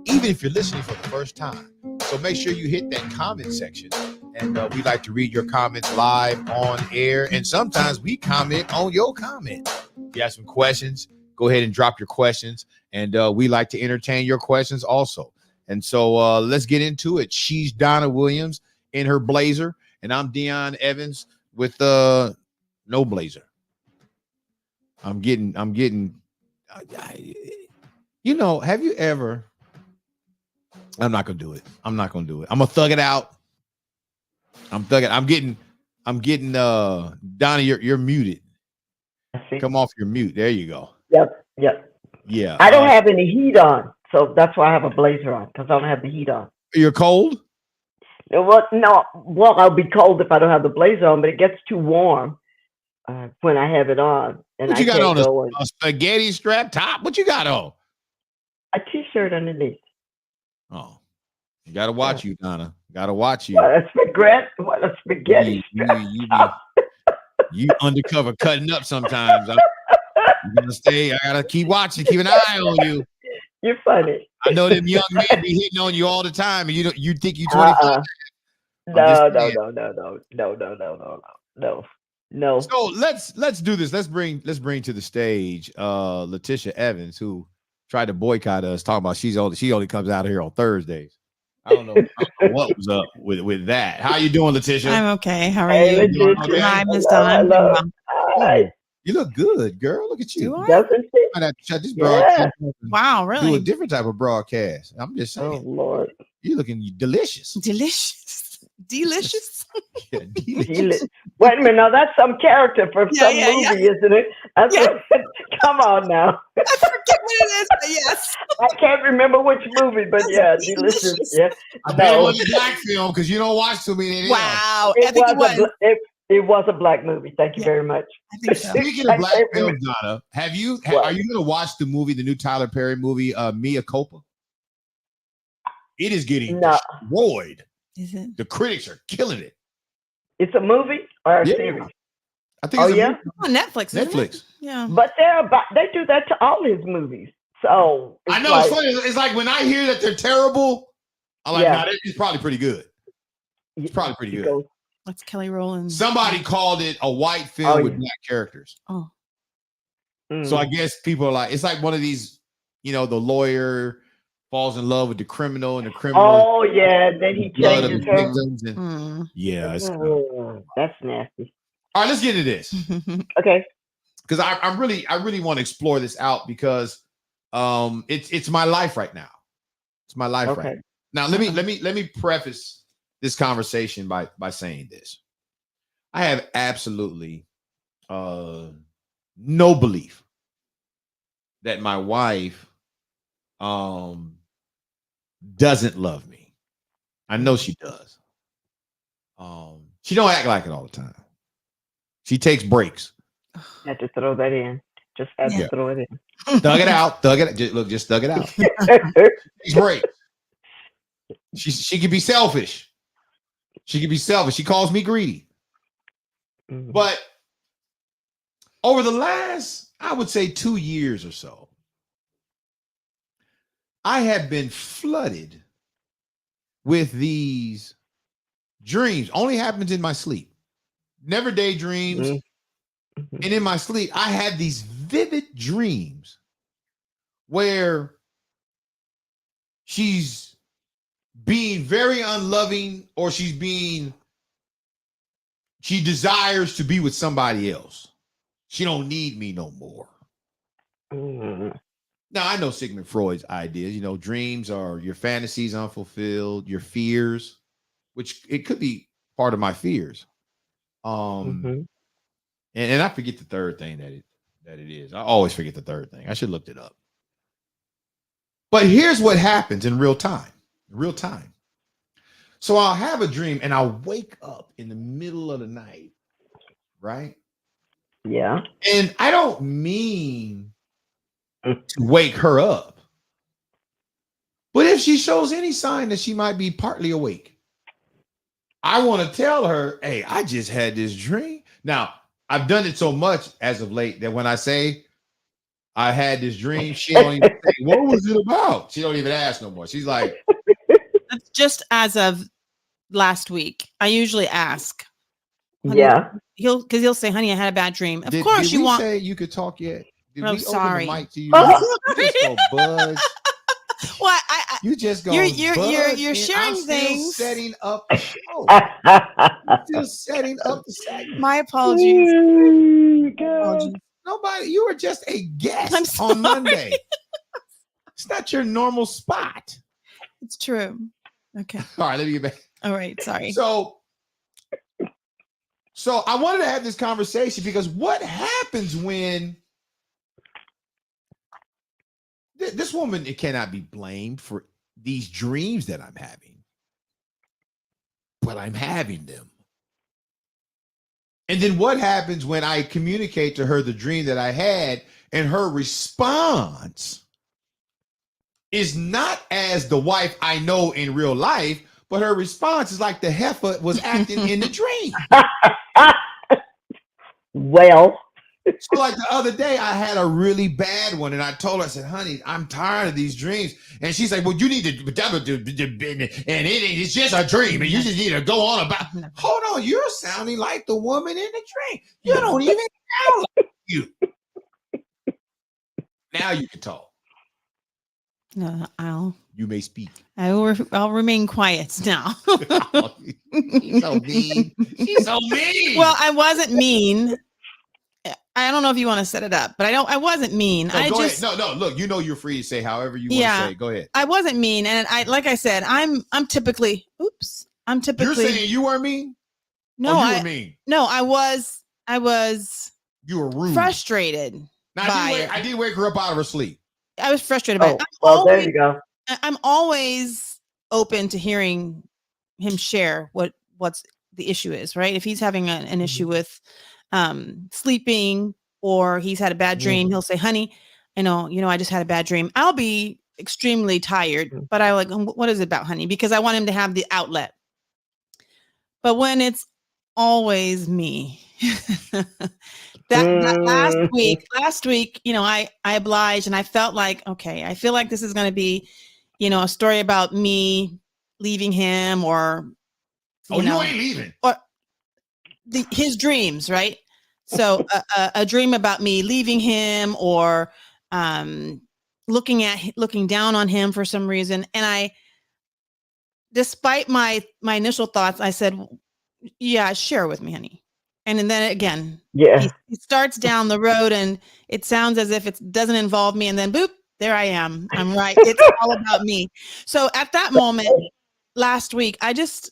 even if you're listening for the first time. So make sure you hit that comment section. And we like to read your comments live on air. And sometimes we comment on your comment. If you have some questions, go ahead and drop your questions. And we like to entertain your questions also. And so let's get into it. She's Donna Williams in her blazer. And I'm Dion Evans with no blazer. I'm getting, you know, have you ever, I'm not going to do it. I'm going to thug it out. I'm getting, Donna, you're muted. Come off your mute. There you go. Yep. Yeah. I don't have any heat on, so that's why I have a blazer on, because I don't have the heat on. You're cold? Well, no. Well, I'll be cold if I don't have the blazer on, but it gets too warm when I have it on. And What you got on? A spaghetti strap top? What you got on? A t-shirt underneath. Oh, you got to watch you, Donna. Got to watch you. What a spaghetti strap top. You undercover cutting up sometimes. I gotta keep watching, keep an eye on you. You're funny. I know them young men be hitting on you all the time, and you think you 25. No. So let's do this. Let's bring to the stage Letitia Evans, who tried to boycott us, talking about she only comes out here on Thursdays. I don't know what was up with that. How you doing, Letitia? I'm okay. How are you? Okay? Hi, Miss Donna. Hi. You look good, girl. Look at you. Do I? Doesn't she? I have to shut this broadcast. Wow, really? Do a different type of broadcast. I'm just saying. Oh Lord, you're looking delicious. Delicious. Yeah, delicious. Wait a minute. Now that's some character from some movie, isn't it? Come on now. I forget what it is, but yes. I can't remember which movie, but yeah, delicious. Yeah. I bet it was a black film because you don't watch too many. Wow. It was a black movie. Thank you very much. I think so. Speaking of black films, Donna, are you going to watch the new Tyler Perry movie, Mea Culpa? It is getting destroyed. Is it? The critics are killing it. It's a movie or a series? I think it's a movie. On Netflix. Netflix. Yeah. But they do that to all his movies. So I know it's funny. It's like when I hear that they're terrible, I'm like, nah, it's probably pretty good. It's probably pretty good. That's Kelly Rowland. Somebody called it a white film with black characters. Oh. So I guess people are like, it's like one of these, the lawyer falls in love with the criminal and the criminal. Oh yeah, then he changes her. Yeah, that's nasty. All right, let's get into this. Okay. Because I really want to explore this out because it's my life right now. It's my life right now. Now let me preface this conversation by saying this. I have absolutely no belief that my wife doesn't love me. I know she does. She don't act like it all the time. She takes breaks. Had to throw that in. Just had to throw it in. Thug it out. Just thug it out. Takes breaks. She can be selfish. She calls me greedy. Mhm. But over the last, I would say 2 years or so, I have been flooded with these dreams. Only happens in my sleep. Never daydreams. Mhm. And in my sleep, I had these vivid dreams where she's being very unloving, or she desires to be with somebody else. She don't need me no more. Mhm. Now, I know Sigmund Freud's ideas. Dreams are your fantasies unfulfilled, your fears, which it could be part of my fears. Mhm. And I forget the third thing that it is. I always forget the third thing. I should look it up. But here's what happens in real time. So I'll have a dream and I'll wake up in the middle of the night, right? Yeah. And I don't mean to wake her up. But if she shows any sign that she might be partly awake, I want to tell her, hey, I just had this dream. Now, I've done it so much as of late that when I say I had this dream, she don't even say, what was it about? She don't even ask no more. She's like, That's just as of last week. I usually ask. Honey, Yeah. he'll say, honey, I had a bad dream. Of course did you we want. say you could talk yet? Did Oh, we sorry. open the mic to you? Oh. You just go buzz. Well, You just go. you're sharing things. Setting up the show. I'm still setting up the segment. My apologies. Apologies. Nobody. You were just a I'm guest sorry. on Monday. It's not your normal spot. It's true. Okay. All right, let me get back. All right. Sorry. So I wanted to have this conversation because what happens when this woman, it cannot be blamed for these dreams that I'm having, but I'm having them. And then what happens when I communicate to her the dream that I had, and her response is not as the wife I know in real life, but her response is like the heifer was acting in the dream. Well. So like the other day, I had a really bad one, and I told her, I said, honey, I'm tired of these dreams. And she's like, well, you need to, and it's just a dream, and you just need to go on about. Hold on, you're sounding like the woman in the dream. You don't even sound like you. Now you can talk. No, You may speak. I'll remain quiet now. She's so mean. She's so mean. Well, I wasn't mean. I don't know if you want to set it up, but I wasn't mean. No, go ahead. No, look, you're free to say however you want to say. Go ahead. I wasn't mean. And like I said, I'm typically, You're saying you were mean? No, you were mean. No, I was you were rude. Frustrated. Now, I did wake her up out of her sleep. I was frustrated by it. There you go. I'm always open to hearing him share what's the issue is, right? If he's having an issue with sleeping, or he's had a bad dream, he'll say, honey, I know, I just had a bad dream. I'll be extremely tired, but I like, what is it about, honey? Because I want him to have the outlet. But when it's always me, that last week, I obliged, and I felt like, okay, I feel like this is going to be, a story about me leaving him, or, you ain't leaving, or his dreams, right? So a dream about me leaving him, or looking down on him for some reason. And despite my initial thoughts, I said, yeah, share with me, honey. And then again, he starts down the road, and it sounds as if it doesn't involve me. And then boop, there I am. I'm right. It's all about me. So at that moment last week, I just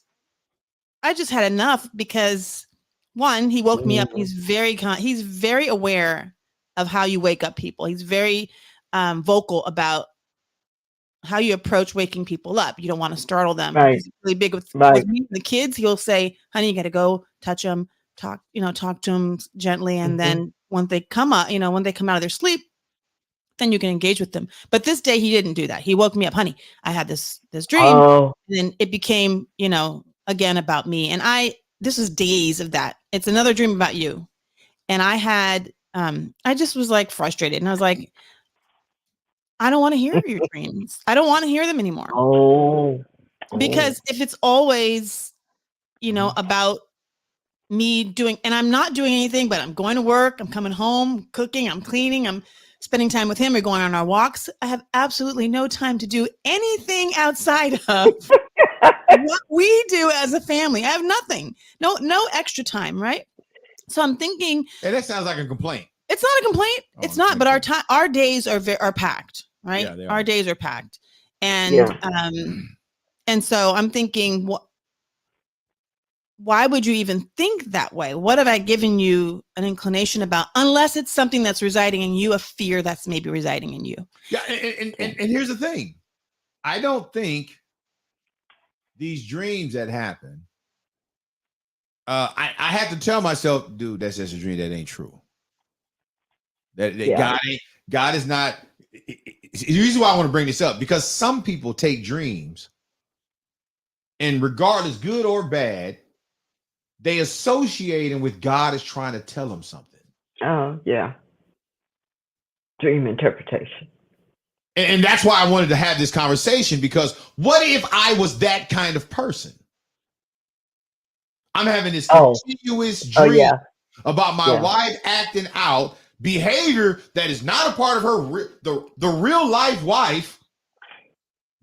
I just had enough because one, he woke me up. And he's very aware of how you wake up people. He's very vocal about how you approach waking people up. You don't want to startle them. Right. He's really big with Right. me, the kids. He'll say, "Honey, you got to go touch them, talk to them gently, and then when they come out, when they come out of their sleep, then you can engage with them." But this day he didn't do that. He woke me up, "Honey, I had this dream," Oh, and then it became, again about me. And this was days of that. It's another dream about you. And I had, I just was like frustrated, and I was like, I don't want to hear your dreams. I don't want to hear them anymore. oh. Because if it's always, about me doing, and I'm not doing anything, but I'm going to work, I'm coming home, cooking, I'm cleaning, I'm spending time with him, we're going on our walks. I have absolutely no time to do anything outside of what we do as a family. I have nothing, no extra time, right? So I'm thinking, and that sounds like a complaint. It's not a complaint. It's not, but our days are packed, right? Yeah, our days are packed, and and so I'm thinking, why would you even think that way? What have I given you an inclination about? Unless it's something that's residing in you, a fear that's maybe residing in you. Yeah, and here's the thing. I don't think these dreams that happen, I have to tell myself, dude, that's just a dream. That ain't true. That God is not. The reason why I want to bring this up, because some people take dreams, and regardless, good or bad, they associate them with God as trying to tell them something. Oh, yeah. Dream interpretation. And that's why I wanted to have this conversation, because what if I was that kind of person? I'm having this continuous dream about my wife acting out behavior that is not a part of her, the real life wife.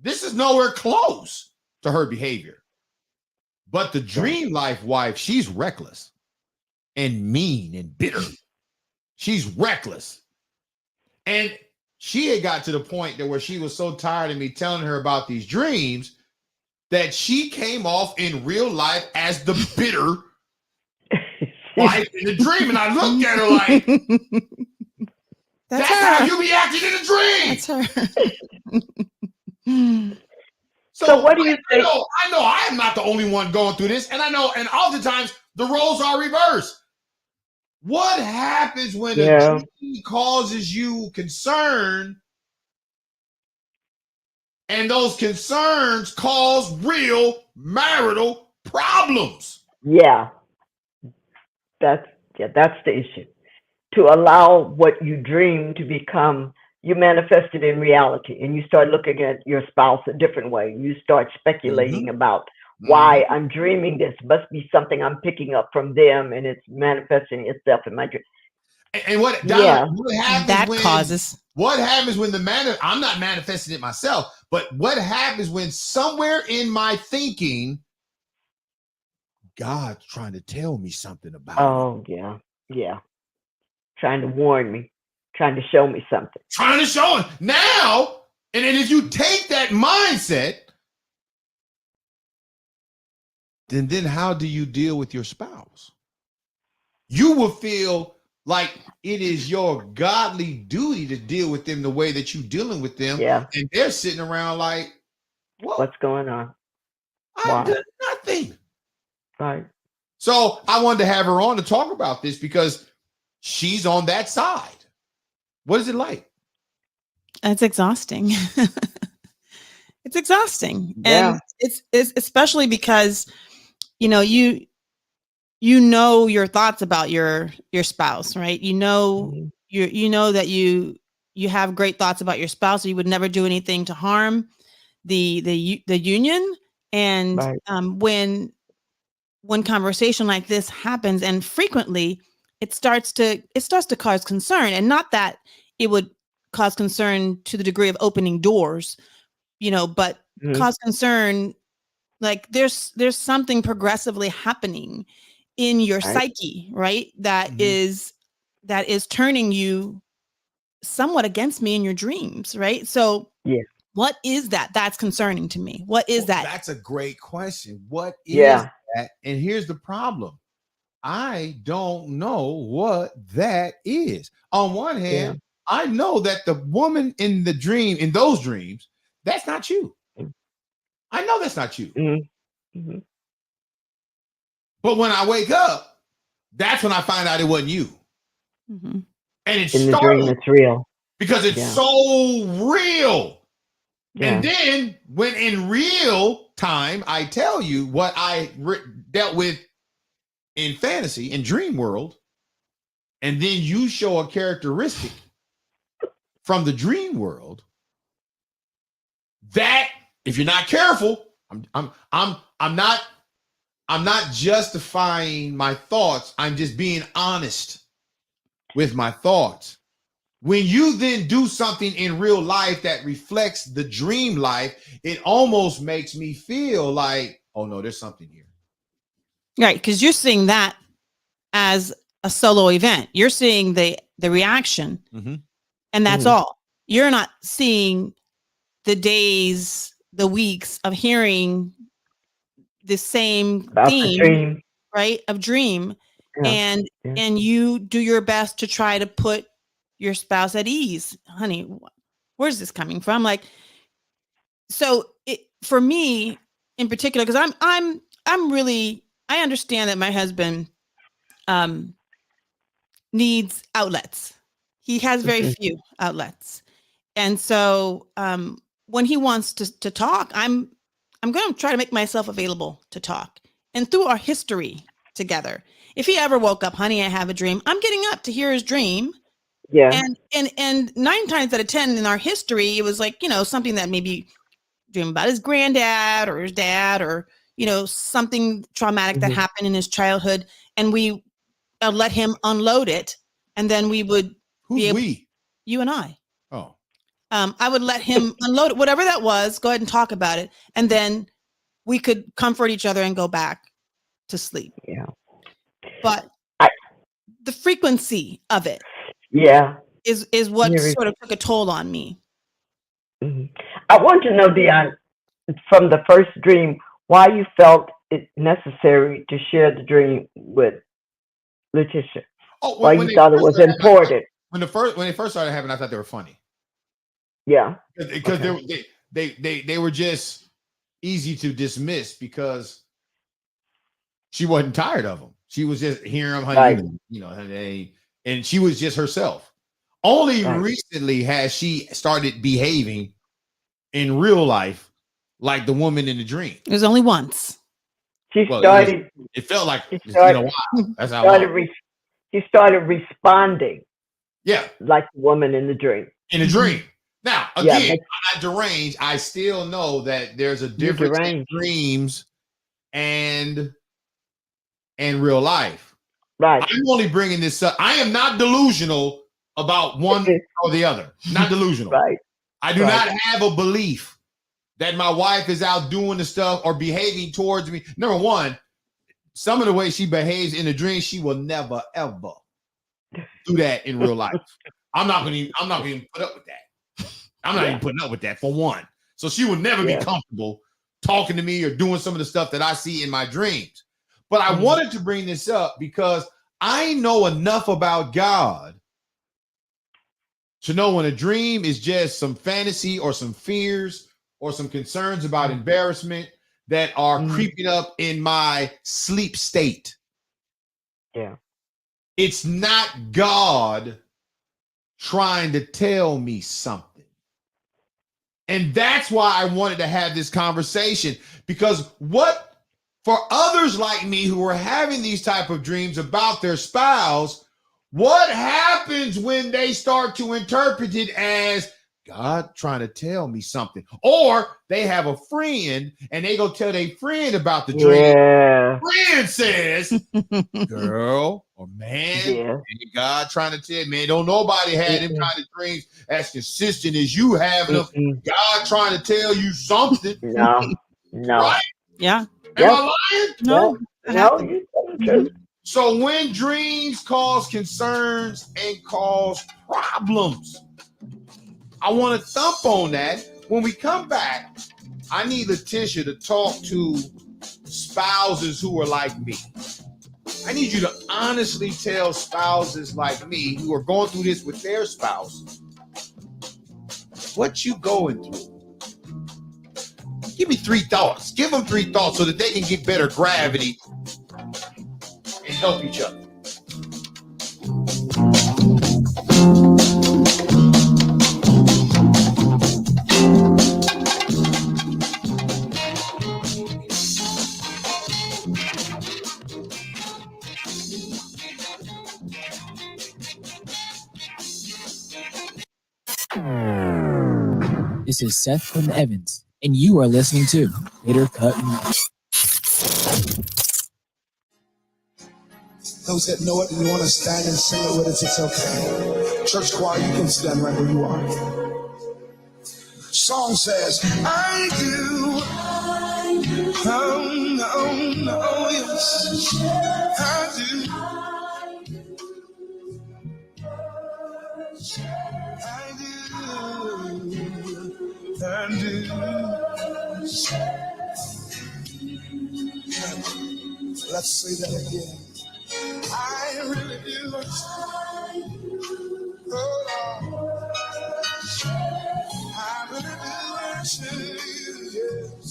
This is nowhere close to her behavior. But the dream life wife, she's reckless and mean and bitter. She's reckless. And she had got to the point that where she was so tired of me telling her about these dreams that she came off in real life as the bitter wife in the dream. And I looked at her like, that's how you be acting in a dream. That's her. So what do you think? I know I am not the only one going through this. And I know, and oftentimes the roles are reversed. What happens when a dream causes you concern, and those concerns cause real marital problems? Yeah. That's the issue. To allow what you dream to become, you manifest it in reality, and you start looking at your spouse a different way. You start speculating about why I'm dreaming this. Must be something I'm picking up from them, and it's manifesting itself in my dream. And what happens what happens when I'm not manifesting it myself, but what happens when somewhere in my thinking, God's trying to tell me something about it. Yeah. Trying to warn me, trying to show me something. Trying to show him now. And then if you take that mindset, then how do you deal with your spouse? You will feel like it is your godly duty to deal with them the way that you're dealing with them. Yeah. And they're sitting around like, what's going on? I've done nothing. Right. So I wanted to have her on to talk about this because she's on that side. What is it like? It's exhausting. It's exhausting. Yeah. And it's especially because, you know your thoughts about your spouse, right? You know that you have great thoughts about your spouse. So you would never do anything to harm the union. And when conversation like this happens, and frequently it starts to cause concern, and not that it would cause concern to the degree of opening doors, but cause concern. Like there's something progressively happening in your psyche, right? That is turning you somewhat against me in your dreams, right? So what is that? That's concerning to me. What is that? That's a great question. What is that. And here's the problem. I don't know what that is. On one hand, I know that the woman in the dream, in those dreams, that's not you. I know that's not you. Mm-hmm. But when I wake up, that's when I find out it wasn't you. Mm-hmm. And it's in the dream, it's real. Because it's so real. Yeah. And then when in real time, I tell you what I dealt with in fantasy, in dream world, and then you show a characteristic from the dream world that, if you're not careful, I'm not justifying my thoughts. I'm just being honest with my thoughts. When you then do something in real life that reflects the dream life, it almost makes me feel like, oh no, there's something here. Right, because you're seeing that as a solo event. You're seeing the reaction, and that's all. You're not seeing the days, the weeks of hearing the same about theme, the dream. right? Of dream, and you do your best to try to put your spouse at ease. Honey, where's this coming from? Like, so for me in particular, because I'm really, I understand that my husband needs outlets. He has very few outlets. And so when he wants to talk, I'm going to try to make myself available to talk. And through our history together, if he ever woke up, honey, I have a dream, I'm getting up to hear his dream. Yeah. And 9 times out of 10 in our history, it was like, something that maybe dream about his granddad or his dad, or, something traumatic that happened in his childhood. And we let him unload it. And then we would you and I. Oh. I would let him unload it, whatever that was, go ahead and talk about it. And then we could comfort each other and go back to sleep. Yeah. But the frequency of it is what sort of took a toll on me. I want to know, Dion, from the first dream, why you felt it necessary to share the dream with Letitia. Why you thought it was important. When they first started happening, I thought they were funny. Yeah. Because they were just easy to dismiss because she wasn't tired of them. She was just hearing them, honey, and she was just herself. Only recently has she started behaving in real life like the woman in the dream. It was only once. She started. It felt like it's been a while. That's how she started responding. Yeah, like the woman in the dream. In a dream. Now, again, I'm not deranged. I still know that there's a difference in dreams and real life. Right. I'm only bringing this up. I am not delusional about one or the other. Not delusional. Right. I do not have a belief that my wife is out doing the stuff or behaving towards me. Number one, some of the way she behaves in a dream, she will never ever do that in real life. I'm not gonna even put up with that. I'm not even putting up with that, for one. So she will never be comfortable talking to me or doing some of the stuff that I see in my dreams. But I wanted to bring this up because I know enough about God to know when a dream is just some fantasy or some fears or some concerns about embarrassment that are creeping up in my sleep state. Yeah. It's not God trying to tell me something. And that's why I wanted to have this conversation, because what for others like me who are having these type of dreams about their spouse, what happens when they start to interpret it as God trying to tell me something? Or they have a friend and they go tell their friend about the dream. Yeah. Friend says, girl or man, God trying to tell, man, don't nobody had them kind of dreams as consistent as you have them. God trying to tell you something. No. Right? Yeah. Am I lying? No. No. So when dreams cause concerns and cause problems, I want to thump on that. When we come back, I need Letitia to talk to spouses who are like me. I need you to honestly tell spouses like me who are going through this with their spouse what you going through. Give me 3 thoughts. Give them 3 thoughts so that they can get better gravity and help each other. This is Seth from Evans, and you are listening to Bitter Cut Media. Those that know it and you want to stand and sing it with us, it's okay. Church choir, you can stand right where you are. Song says, I do. Oh, no, no, yes. I do. I do. Let's say that again. I really do. Oh, Lord. I really do worship you, yes.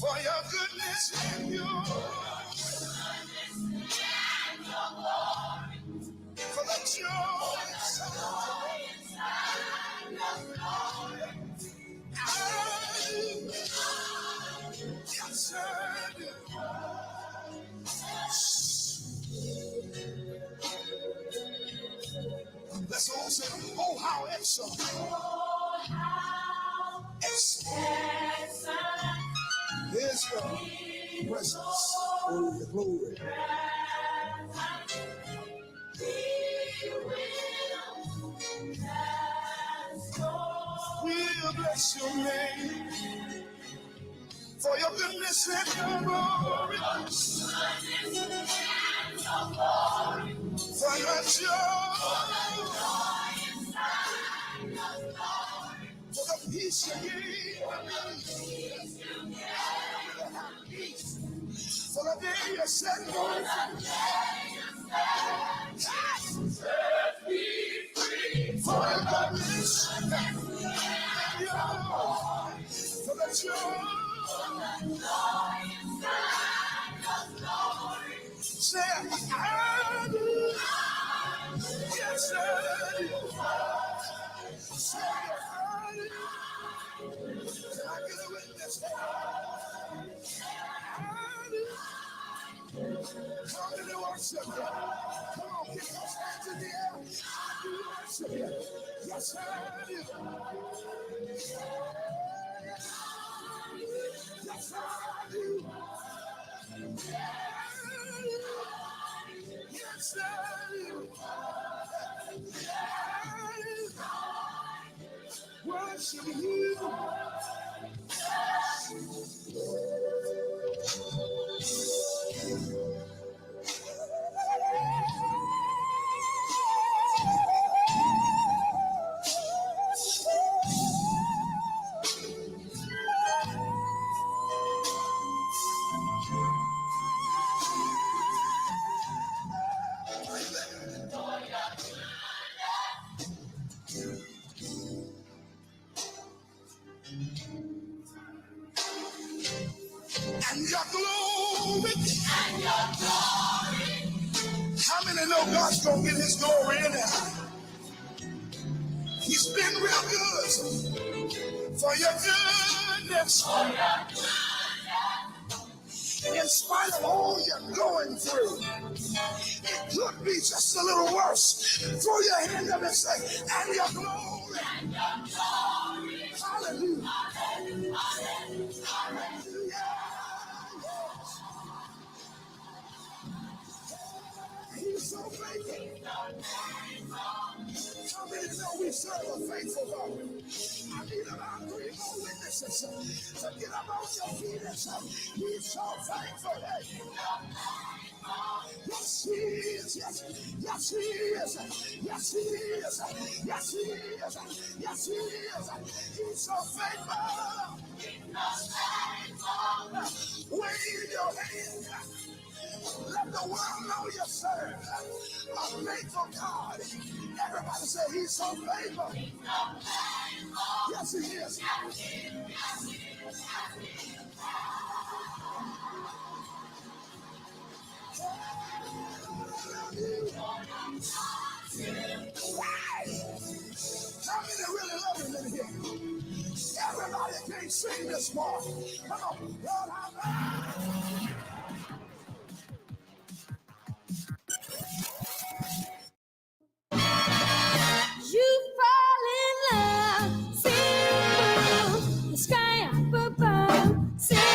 For your goodness and your for the joy yes, I do. Let's all say, oh, how excellent. Excellent. There's your presence. Oh, the glory. We'll bless your name for your goodness and your glory. For your joy. For the peace you gave. For the day you set me free. For your goodness and your glory. For the joy. Say, I do. Yes, I do. Say, I do. Can I get a witness? I do. Come to worship you. Come on, get those hands in the air. I do worship you. Yes, I do. Yes, I do. Yes, I do. Worship you. And your glory. And your glory. How many know God's gonna get his glory in it? He's been real good for your goodness. For your goodness. In spite of all you're going through, it could be just a little worse. Throw your hand up and say, and your glory. And your glory. Hallelujah. Hallelujah. Hallelujah. He's so faithful. How many know we serve a faithful God? I need about 3 more witnesses to get up on your feet and say, he's so faithful. Yes, he is. Yes, he is. Yes, he is. Yes, he is. Yes, he is. He's so faithful. Wave your hand. Let the world know you serve a faithful God. Everybody say he's so faithful. Yes, he is. How many really love him in here? Everybody can't sing this morning. Come on. Lord, You fall in love, simple. The sky up above, simple,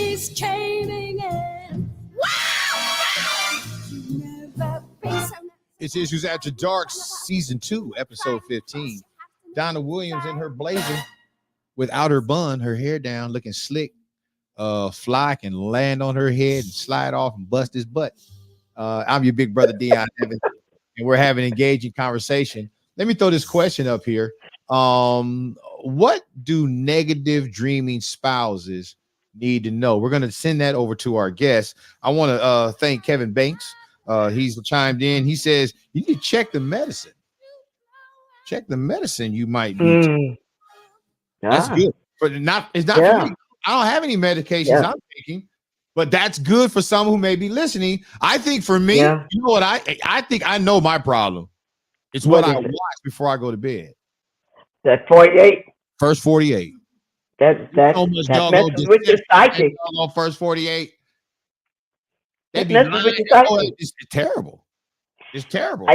is caving in. Wow! You never face on It's Issues After Dark, Season 2, Episode 15. Donna Williams in her blazer without her bun, her hair down, looking slick. Fly can land on her head and slide off and bust his butt. I'm your big brother, Dion Evans, and we're having an engaging conversation. Let me throw this question up here. What do negative dreaming spouses need to know? We're going to send that over to our guest. I want to thank Kevin Banks. He's chimed in. He says you need to check the medicine. Check the medicine you might be. That's good. But it's not for me. I don't have any medications I'm taking, but that's good for someone who may be listening. I think for me, you know what I think I know my problem. It's what I watch before I go to bed. That 48. First 48. That messes with your psychic. On first 48. That messes with your psychic. It's terrible. It's terrible.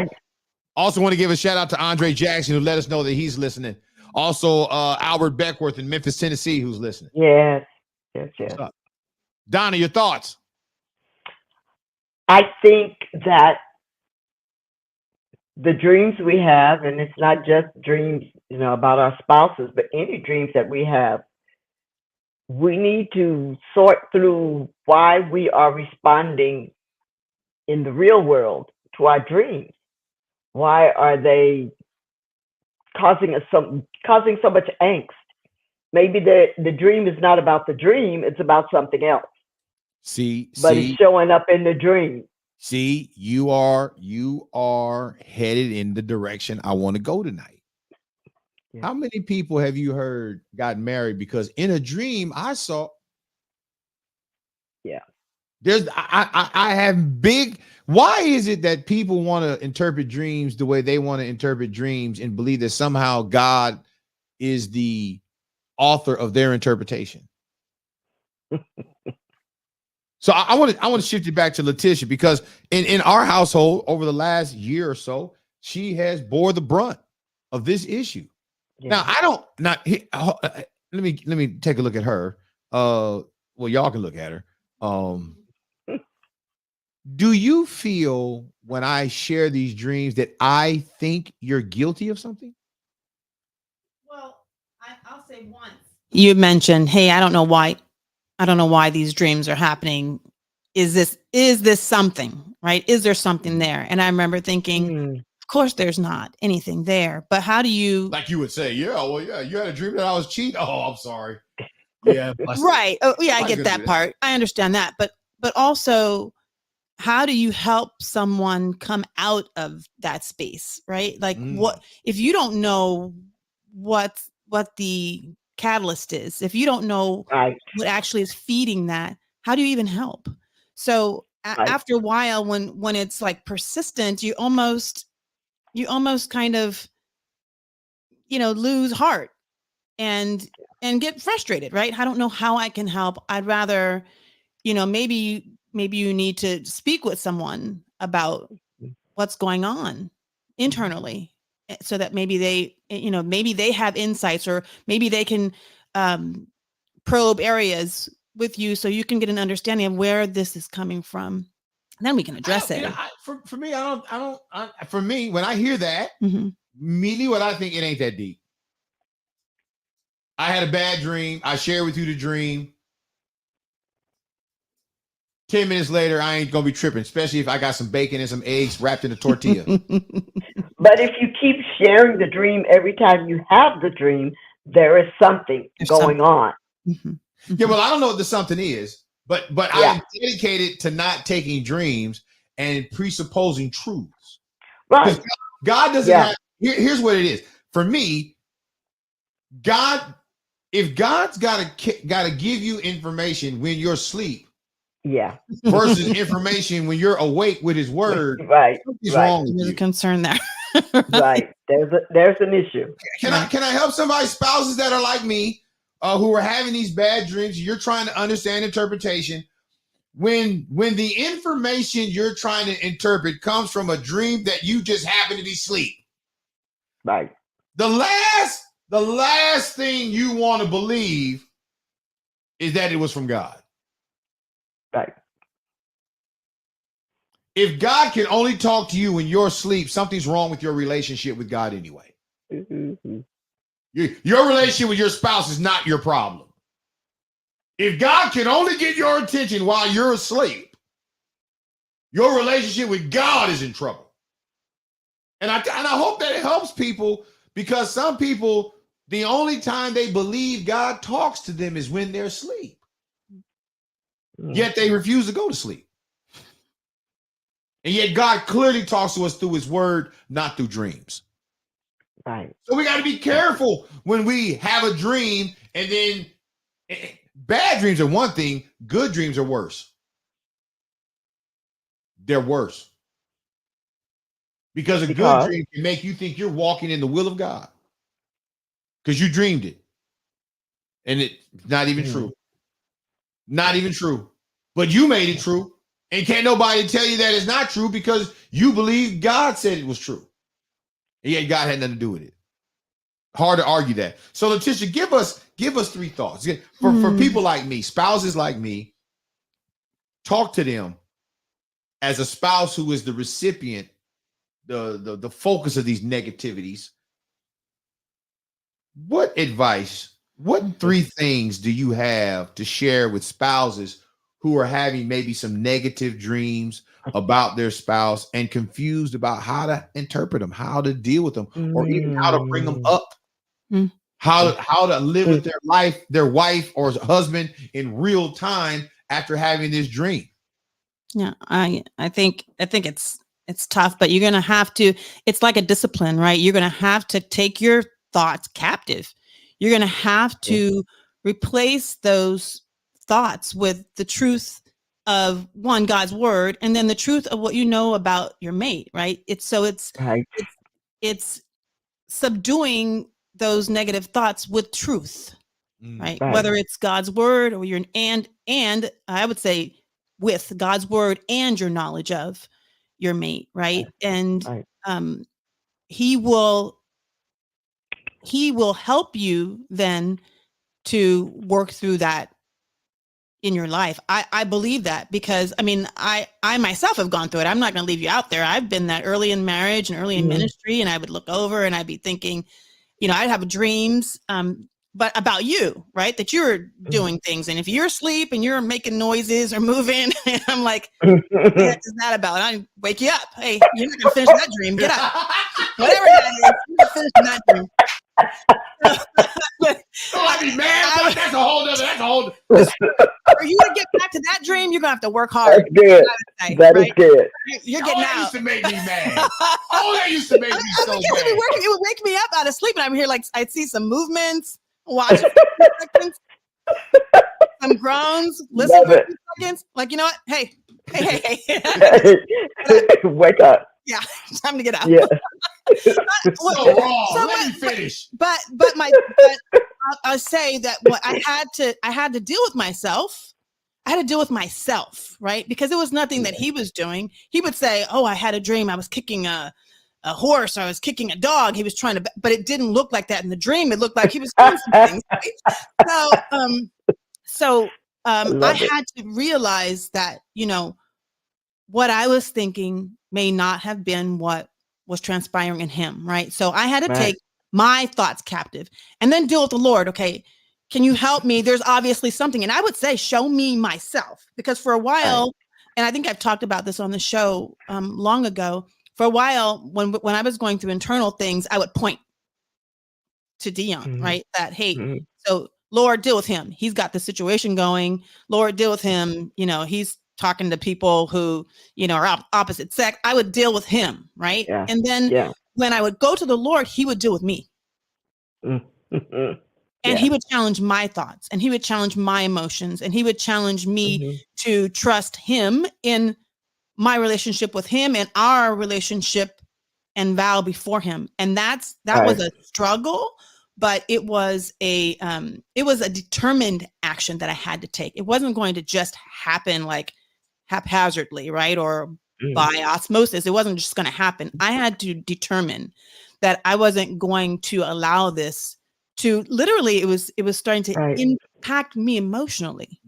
Also want to give a shout out to Andre Jackson, who let us know that he's listening. Also, Albert Beckworth in Memphis, Tennessee, who's listening. Yes. What's up? Donna, your thoughts? I think that the dreams we have, and it's not just dreams, about our spouses, but any dreams that we have, we need to sort through why we are responding in the real world to our dreams. Why are they causing so much angst? Maybe the dream is not about the dream; it's about something else. But it's showing up in the dream. See, you are headed in the direction I want to go tonight. Yeah. How many people have you heard got married because in a dream I saw? Yeah. I have big. Why is it that people want to interpret dreams the way they want to interpret dreams and believe that somehow God is the author of their interpretation? So I want to shift it back to Letitia, because in our household over the last year or so, she has bore the brunt of this issue. Yeah. Now let me take a look at her. Well, y'all can look at her. Do you feel when I share these dreams that I think you're guilty of something? Well, I'll say once. You mentioned, hey, I don't know why these dreams are happening. Is this something, right? Is there something there? And I remember thinking, of course there's not anything there, but how do you, like you would say, you had a dream that I was cheating. Oh, I'm sorry. Yeah. Right. Oh, yeah, I get that part. I understand that. But also, how do you help someone come out of that space, right? Like what, if you don't know what the catalyst is, if you don't know what actually is feeding that, how do you even help? So after a while, when it's like persistent, you almost kind of, lose heart and get frustrated, right? I don't know how I can help. I'd rather, maybe you need to speak with someone about what's going on internally, so that maybe they have insights, or maybe they can probe areas with you so you can get an understanding of where this is coming from. And then we can address it. For me, for me, when I hear that, immediately what I think, it ain't that deep. I had a bad dream. I share with you the dream. 10 minutes later, I ain't gonna be tripping, especially if I got some bacon and some eggs wrapped in a tortilla. But if you keep sharing the dream every time you have the dream, there is something going on. Mm-hmm. Yeah, well, I don't know what the something is, but Yeah. I'm dedicated to not taking dreams and presupposing truths. Right. God doesn't Yeah. have. Here's what it is for me. God, if God's gotta give you information when you're asleep, Yeah. versus information when you're awake with His word, Right. something's Right. wrong with There's a you. concern there. Right. There's an issue. Can I help somebody, spouses that are like me, who are having these bad dreams? You're trying to understand interpretation. When the information you're trying to interpret comes from a dream that you just happen to be asleep, Right. the last thing you want to believe is that it was from God. Right. If God can only talk to you when you're asleep, something's wrong with your relationship with God anyway. Mm-hmm. Your relationship with your spouse is not your problem. If God can only get your attention while you're asleep, your relationship with God is in trouble. And I hope that it helps people, because some people, the only time they believe God talks to them is when they're asleep. Yet they refuse to go to sleep. And yet God clearly talks to us through His word, not through dreams. Right. So we got to be careful when we have a dream, and then bad dreams are one thing, good dreams are worse. They're worse. Because a good dream can make you think you're walking in the will of God, because you dreamed it. And it's not even true. Not even true. But you made it true. And can't nobody tell you that it's not true, because you believe God said it was true. And yet God had nothing to do with it. Hard to argue that. So Letitia, give us 3 thoughts. For people like me, spouses like me, talk to them as a spouse who is the recipient, the focus of these negativities. What advice, what 3 things do you have to share with spouses who are having maybe some negative dreams about their spouse and confused about how to interpret them, how to deal with them, or even how to bring them up, how to live with their life, their wife or husband in real time after having this dream? Yeah, I think it's tough, but you're gonna have to. It's like a discipline, right? You're gonna have to take your thoughts captive. You're gonna have to replace those thoughts with the truth of God's word, and then the truth of what you know about your mate, right? It's Right. it's subduing those negative thoughts with truth, right? Right. Whether it's God's word or your and I would say with God's word and your knowledge of your mate, right? And Right. he will help you then to work through that in your life. I believe that, because I mean, I myself have gone through it. I'm not going to leave you out there. I've been that early in marriage and early in ministry, and I would look over and I'd be thinking, I'd have dreams, but about you, right? That you're doing things. And if you're asleep and you're making noises or moving, and I'm like, what is that about? I wake you up. Hey, you're not going to finish that dream. Get up. Whatever that is, you're not finishing that dream. I'd be mad, but that's a whole nother. For you to get back to that dream, you're gonna have to work hard. That's good. That is good. You're getting out. That used to make me mad. That used to make me so mad. It would wake me up out of sleep, and I'm here like I'd see some movements, watch seconds, some groans, listen for a few seconds. Like, you know what? Hey. Wake up. Yeah, time to get out. Yeah. So wrong. Let me finish. But I'll say that what I had to deal with myself. I had to deal with myself, right? Because it was nothing that he was doing. He would say, "Oh, I had a dream. I was kicking a horse, or I was kicking a dog." He was trying to, but it didn't look like that in the dream. It looked like he was doing some things. Right? So I had to realize that, what I was thinking may not have been what was transpiring in him, right? So I had to take my thoughts captive and then deal with the Lord. Okay, can you help me? There's obviously something. And I would say, show me myself, because for a while and I think I've talked about this on the show long ago. For a while, when I was going through internal things, I would point to Dion, right? That, hey, so Lord, deal with him. He's got the situation going. Lord, deal with him. He's talking to people who, are opposite sex. I would deal with him, right? Yeah. And then when I would go to the Lord, he would deal with me. And he would challenge my thoughts, and he would challenge my emotions, and he would challenge me to trust him in my relationship with him and our relationship and vow before him. And that was a struggle, but it was a determined action that I had to take. It wasn't going to just happen like haphazardly, right? Or by osmosis. It wasn't just going to happen. I had to determine that I wasn't going to allow this to literally, it was starting to impact me emotionally.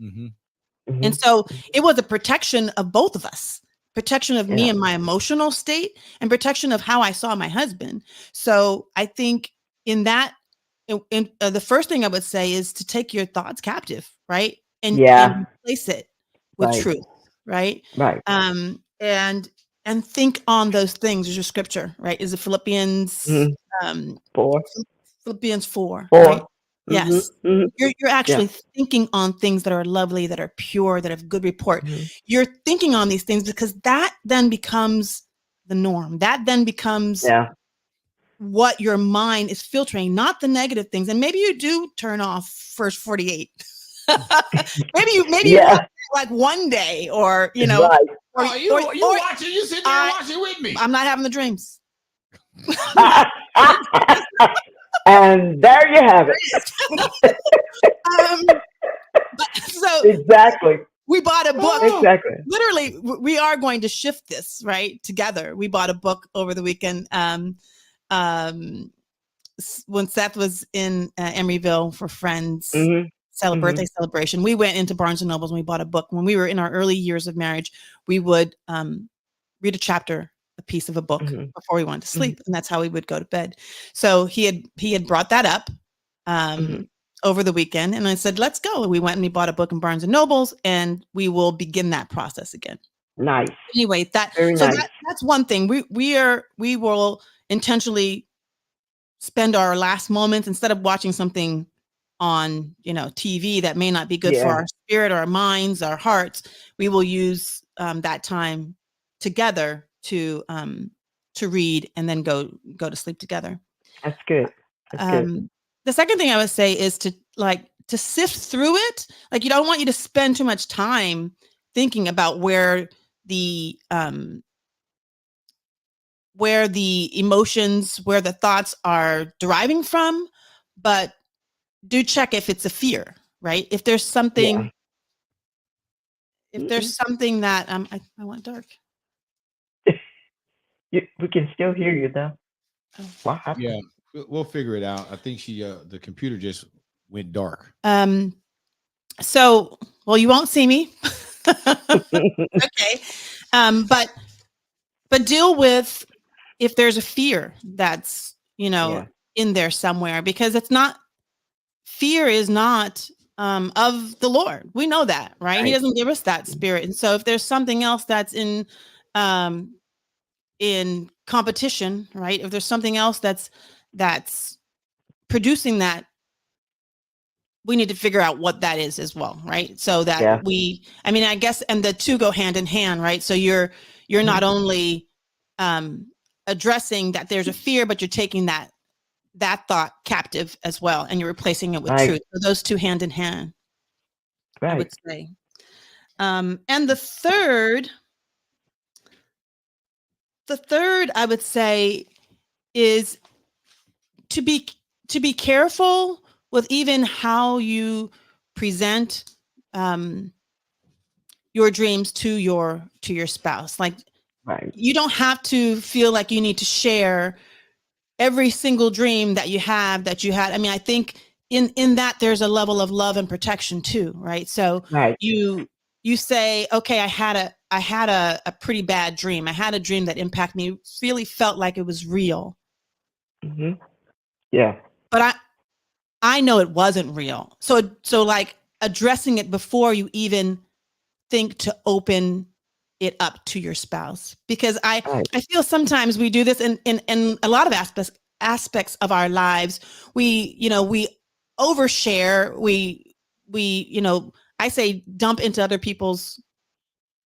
And so it was a protection of both of us, protection of me and my emotional state, and protection of how I saw my husband. So I think in that, the first thing I would say is to take your thoughts captive, right? And replace it with truth, right? Right. And think on those things. There's your scripture, right? Is it Philippians 4? Philippians 4. 4. Right? Yes. You're actually thinking on things that are lovely, that are pure, that have good report. You're thinking on these things because that then becomes the norm. That then becomes what your mind is filtering, not the negative things. And maybe you do turn off first 48. maybe you like one day, or Or you watching, you sit there and watch it with me. I'm not having the dreams. And there you have it. So exactly. We bought a book. Exactly. Literally, we are going to shift this right together. We bought a book over the weekend. When Seth was in Emeryville for friends' birthday celebration, we went into Barnes and Nobles and we bought a book. When we were in our early years of marriage, we would read a piece of a book before we went to sleep, and that's how we would go to bed. So he had brought that up over the weekend, and I said, "Let's go." And we went and we bought a book in Barnes and Nobles, and we will begin that process again. Nice. Anyway, that's one thing. We will intentionally spend our last moments, instead of watching something on TV that may not be good for our spirit, our minds, our hearts. We will use that time together to read and then go to sleep together. That's good. That's good. The second thing I would say is to sift through it. Like, you don't want you to spend too much time thinking about where the emotions, where the thoughts are deriving from, but do check if it's a fear, right? If there's something, there's something that I want dark. We can still hear you though. What happened? Yeah, we'll figure it out. I think the computer just went dark. So, well, you won't see me. Okay. But deal with if there's a fear that's, in there somewhere, because fear is not of the Lord. We know that, right? He doesn't give us that spirit. And so if there's something else that's in competition, right? If there's something else that's producing that, we need to figure out what that is as well, right? So that I guess, and the two go hand in hand, right? So you're not only addressing that there's a fear, but you're taking that thought captive as well, and you're replacing it with truth. So those two hand in hand, I would say. And the third I would say is to be careful with even how you present your dreams to your spouse. Like, you don't have to feel like you need to share every single dream that you had. I mean, I think in that there's a level of love and protection too, right? So you say, okay, I had a pretty bad dream. I had a dream that impacted me, really felt like it was real. Yeah. But I know it wasn't real. So like addressing it before you even think to open it up to your spouse, because I feel sometimes we do this in a lot of aspects of our lives. We overshare. We I say dump into other people's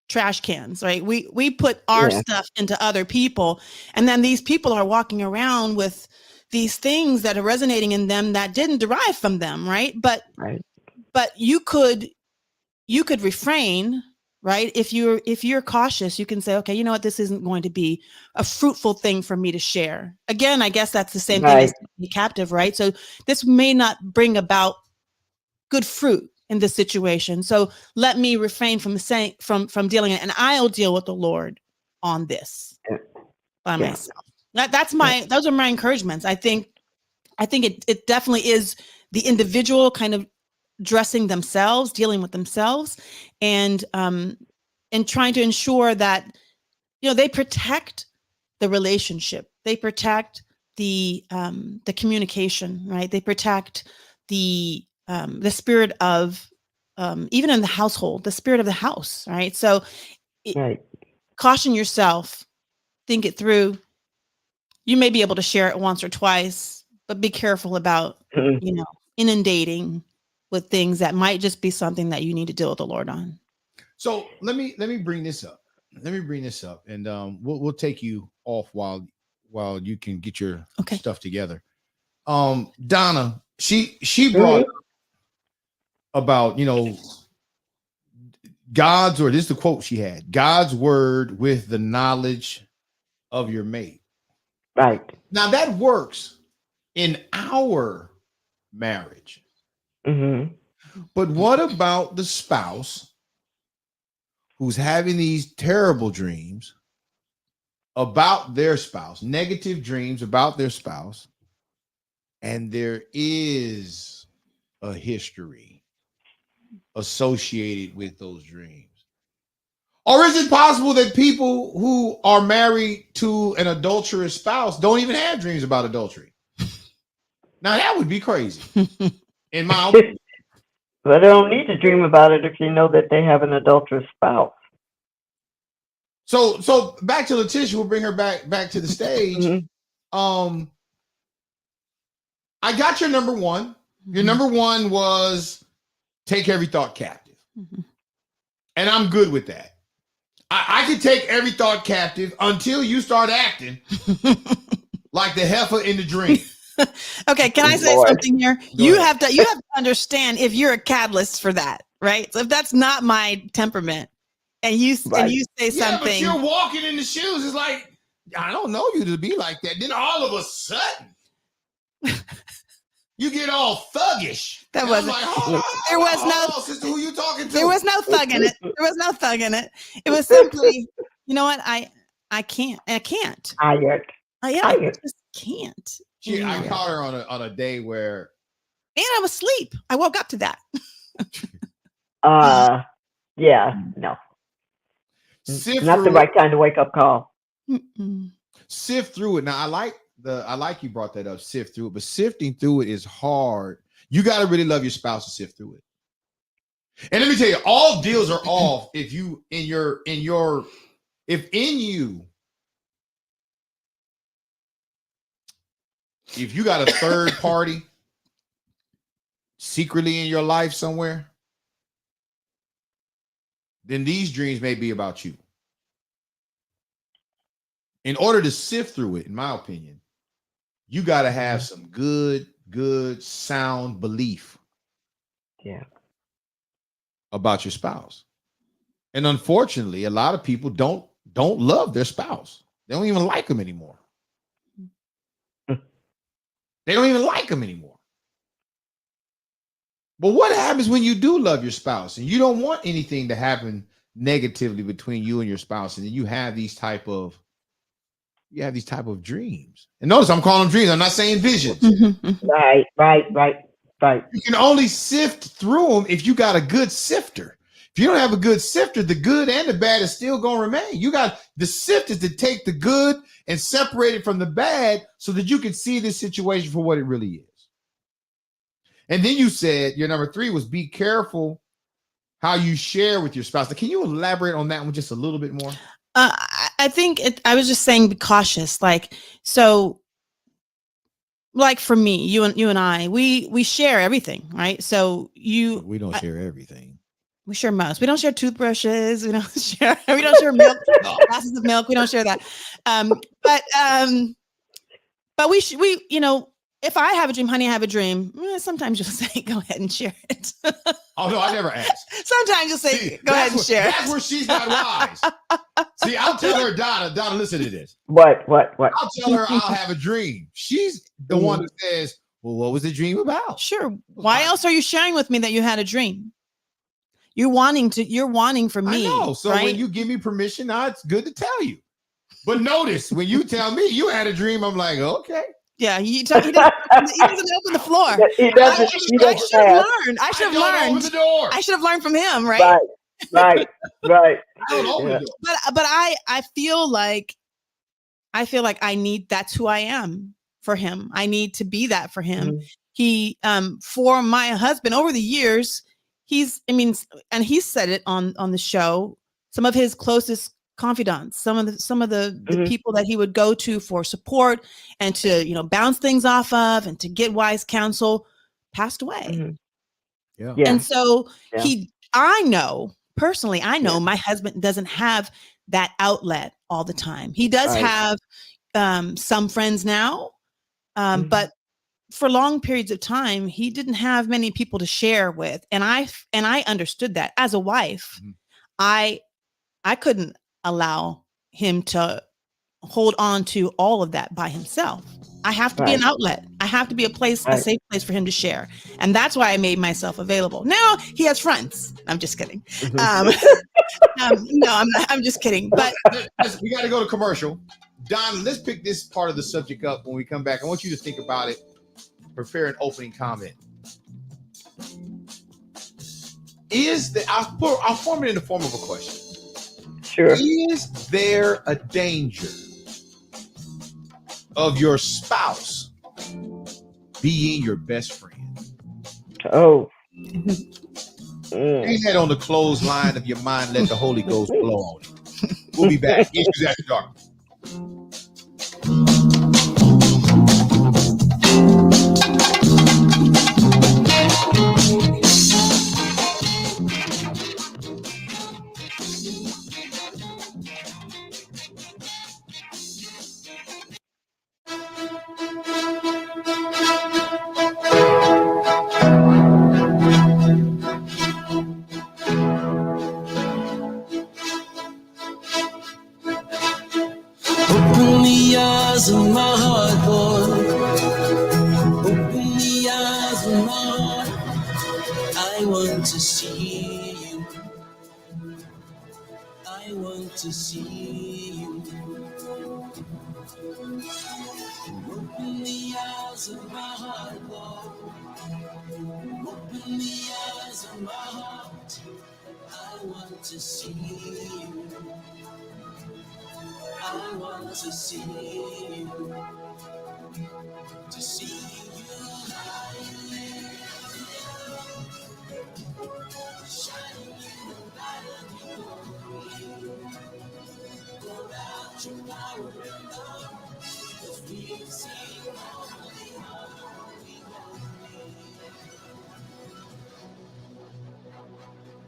trash cans, right? We put our stuff into other people, and then these people are walking around with these things that are resonating in them that didn't derive from them, right? But you could refrain, right? If you're cautious, you can say, okay, you know what, this isn't going to be a fruitful thing for me to share. Again, I guess that's the same thing as be captive, right? So this may not bring about good fruit in this situation. So let me refrain from from dealing it, and I'll deal with the Lord on this by myself. Those are my encouragements. I think it definitely is the individual kind of dressing themselves, dealing with themselves, and trying to ensure that they protect the relationship, they protect the communication, right? They protect the spirit of even in the household, the spirit of the house, right? So caution yourself, think it through. You may be able to share it once or twice, but be careful about inundating with things that might just be something that you need to deal with the Lord on. So let me bring this up. And we'll take you off while you can get your stuff together. Donna, she brought up about God's, or this is the quote she had, God's word with the knowledge of your mate. Right. Now that works in our marriage. But what about the spouse who's having these terrible dreams about their spouse, negative dreams about their spouse, and there is a history associated with those dreams? Or is it possible that people who are married to an adulterous spouse don't even have dreams about adultery? Now that would be crazy, in my opinion. But they don't need to dream about it if you know that they have an adulterous spouse. So back to Letitia, we'll bring her back to the stage. I got your number one. Your number one was take every thought captive. And I'm good with that. I can take every thought captive until you start acting like the heifer in the dream. Okay, can I say something here? You have to understand if you're a catalyst for that, right? So if that's not my temperament, and you say something, but you're walking in the shoes. It's like, I don't know you to be like that. Then all of a sudden, you get all thuggish. That wasn't. Like, there was no sister. Who you talking to? There was no thug in it. There was no thug in it. It was simply, you know what? I can't. I just can't. I caught her on a day where, and I was asleep. I woke up to that. No. Not the right time to wake up call. Sift through it. Now I like you brought that up. Sift through it, but sifting through it is hard. You got to really love your spouse to sift through it. And let me tell you, all deals are off if you if you got a third party secretly in your life somewhere, then these dreams may be about you. In order to sift through it, in my opinion, you got to have some good, sound belief about your spouse. And unfortunately, a lot of people don't love their spouse. They don't even like them anymore. They don't even like them anymore. But what happens when you do love your spouse and you don't want anything to happen negatively between you and your spouse, and then you have these type of dreams? And notice I'm calling them dreams. I'm not saying visions. Right. You can only sift through them if you got a good sifter. If you don't have a good sifter, the good and the bad is still going to remain. You got the sift is to take the good and separate it from the bad so that you can see this situation for what it really is. And then you said your number 3 was be careful how you share with your spouse. Can you elaborate on that one just a little bit more? I think I was just saying, be cautious. Like, so, like for me, you and I, we share everything, right? So we don't share everything. We share most. We don't share toothbrushes. We don't share milk, glasses of milk. We don't share that. But we if I have a dream, honey, I have a dream. Sometimes you'll say, go ahead and share it. Oh no, I never asked. Sometimes you'll say, go ahead and share. That's where she's not wise. See, I'll tell her, Donna, listen to this. What? I'll tell her I'll have a dream. She's the one that says, well, what was the dream about? Sure. Why else are you sharing with me that you had a dream? You're wanting for me. I know. So right? when you give me permission, now it's good to tell you. But notice when you tell me you had a dream, I'm like, okay. Yeah, he doesn't open the floor. He doesn't. I should have learned. I should have learned. Open the door. I should have learned from him, right? Right. I don't open the door. But I feel like I need. That's who I am for him. I need to be that for him. Mm-hmm. He for my husband over the years, and he said it on the show. Some of his closest confidants, some of the mm-hmm. people that he would go to for support and to bounce things off of and to get wise counsel passed away. Mm-hmm. Yeah. And so I know personally, my husband doesn't have that outlet all the time. He does have some friends now, but for long periods of time, he didn't have many people to share with. And I understood that as a wife. Mm-hmm. I couldn't allow him to hold on to all of that by himself. I have to be an outlet. I have to be a safe place for him to share. And that's why I made myself available. Now he has friends. I'm just kidding. No, I'm not. I'm just kidding. But we got to go to commercial. Don, let's pick this part of the subject up when we come back. I want you to think about it. Prepare an opening comment. I'll form it in the form of a question. Sure. Is there a danger of your spouse being your best friend? Oh. Hang that on the clothesline of your mind. Let the Holy Ghost blow on it. We'll be back. Issues After Dark. Open the eyes of my heart, boy. Open the eyes of my heart. I want to see you. I want to see you. Open the eyes of my heart, boy. Open the eyes of my heart. I want to see you. I want to see you. To see you shining in the light of your glory. Pour out your power and love as we sing holy, holy, holy.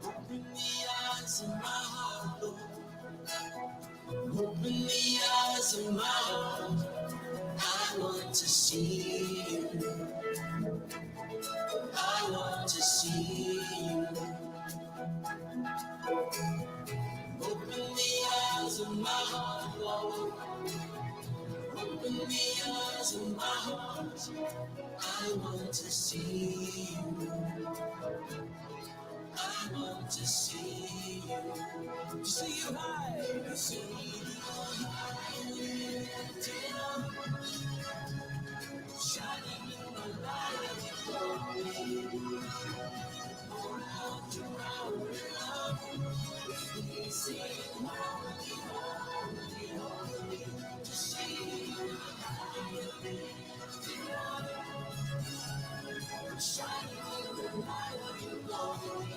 Open the eyes of my heart, Lord. Open the eyes of my heart. I want to see you. I want to see you. Open the eyes of my heart, Lord. Open the eyes of my heart. I want to see you. I want to see you. See you high. See you high. Lifted up. Shining in the light of your glory. Pour out your power and love. We sing holy, holy, holy. To see you high, lifted up. Shining in the light of your glory.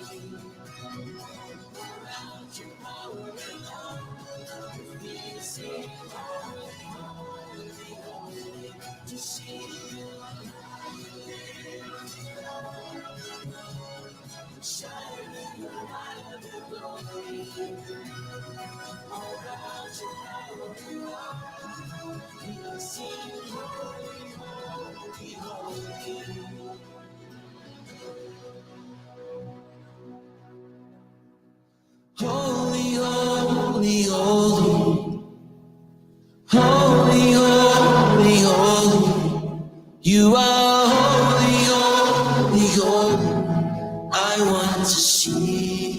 Holy, holy, holy, holy, holy, holy. You are holy, holy, holy. I want to see.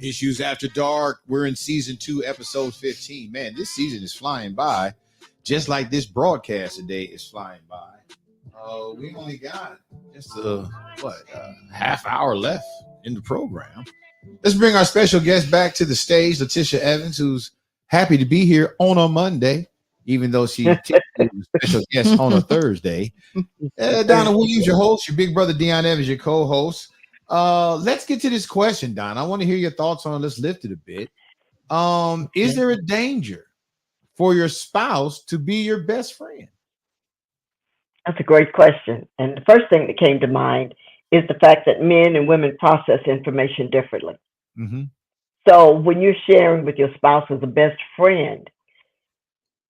Issues After Dark. We're in season 2, episode 15. Man, this season is flying by, just like this broadcast today is flying by. We only got just a half hour left in the program. Let's bring our special guest back to the stage, Letitia Evans, who's happy to be here on a Monday, even though she typically is a special guest on a Thursday. Donna Williams, your host, your big brother Deion Evans, your co-host. Let's get to this question, Don. I want to hear your thoughts on it. Let's lift it a bit. Is there a danger for your spouse to be your best friend? That's a great question. And the first thing that came to mind is the fact that men and women process information differently. Mm-hmm. So when you're sharing with your spouse as a best friend,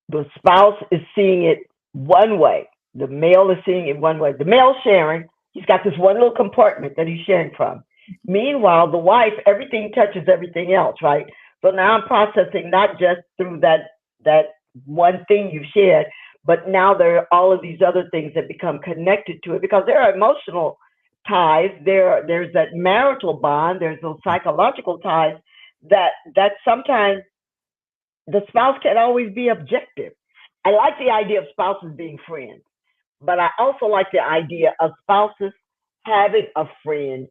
the spouse is seeing it one way. The male is seeing it one way. The male sharing, he's got this one little compartment that he's sharing from. Meanwhile, the wife, everything touches everything else, right? So now I'm processing not just through that one thing you shared, but now there are all of these other things that become connected to it, because there are emotional ties, there's that marital bond, there's those psychological ties that sometimes the spouse can't always be objective. I like the idea of spouses being friends, but I also like the idea of spouses having a friend,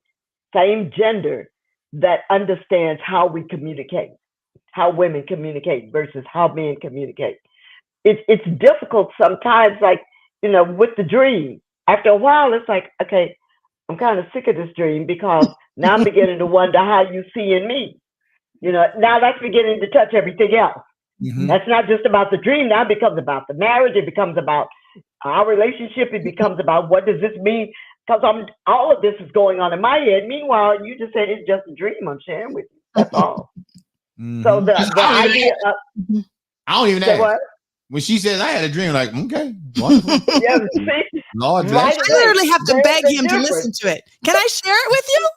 same gender, that understands how we communicate, how women communicate versus how men communicate. It's difficult sometimes, like, with the dream. After a while, it's like, okay, I'm kind of sick of this dream, because now I'm beginning to wonder how you see in me. Now that's beginning to touch everything else. Mm-hmm. That's not just about the dream. Now it becomes about the marriage. It becomes about our relationship. It becomes about, what does this mean? Because all of this is going on in my head. Meanwhile, you just said it's just a dream I'm sharing with you. That's all. Mm-hmm. So the idea of, I don't even say ask. what? When she says I had a dream, like, okay, wonderful. Yeah, see, Lord right bless. I literally have to There's beg the him to difference. listen to it. Can I share it with you?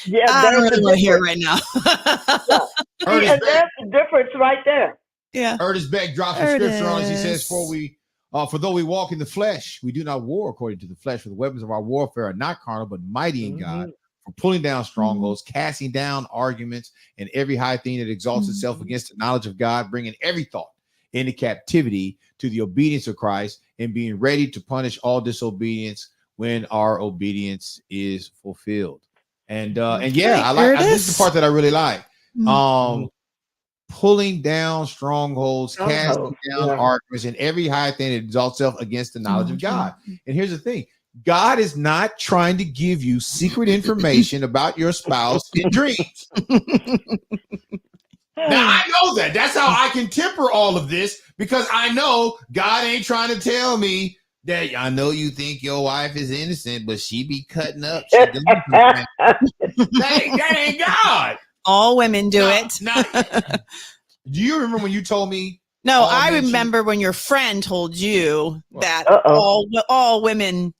Yeah, I don't there's really the want to hear it difference. right now. Curtis And Beck, there's the difference right there. Yeah. Curtis Beck drops a There it scripture on us. He says, is. for though we walk in the flesh, we do not war according to the flesh, for the weapons of our warfare are not carnal, but mighty in God, for pulling down strongholds, casting down arguments, and every high thing that exalts itself against the knowledge of God, bringing every thought into captivity to the obedience of Christ, and being ready to punish all disobedience when our obedience is fulfilled. And yeah, I like this is the part that I really like. Pulling down strongholds, casting down arguments, and every high thing that exalts itself against the knowledge of God. And here's the thing: God is not trying to give you secret information about your spouse in dreams. Now I know that. That's how I can temper all of this, because I know God ain't trying to tell me that I know you think your wife is innocent, but she be cutting up. That ain't God. All women do it. Do you remember when you told me? No, I remember when your friend told you that all women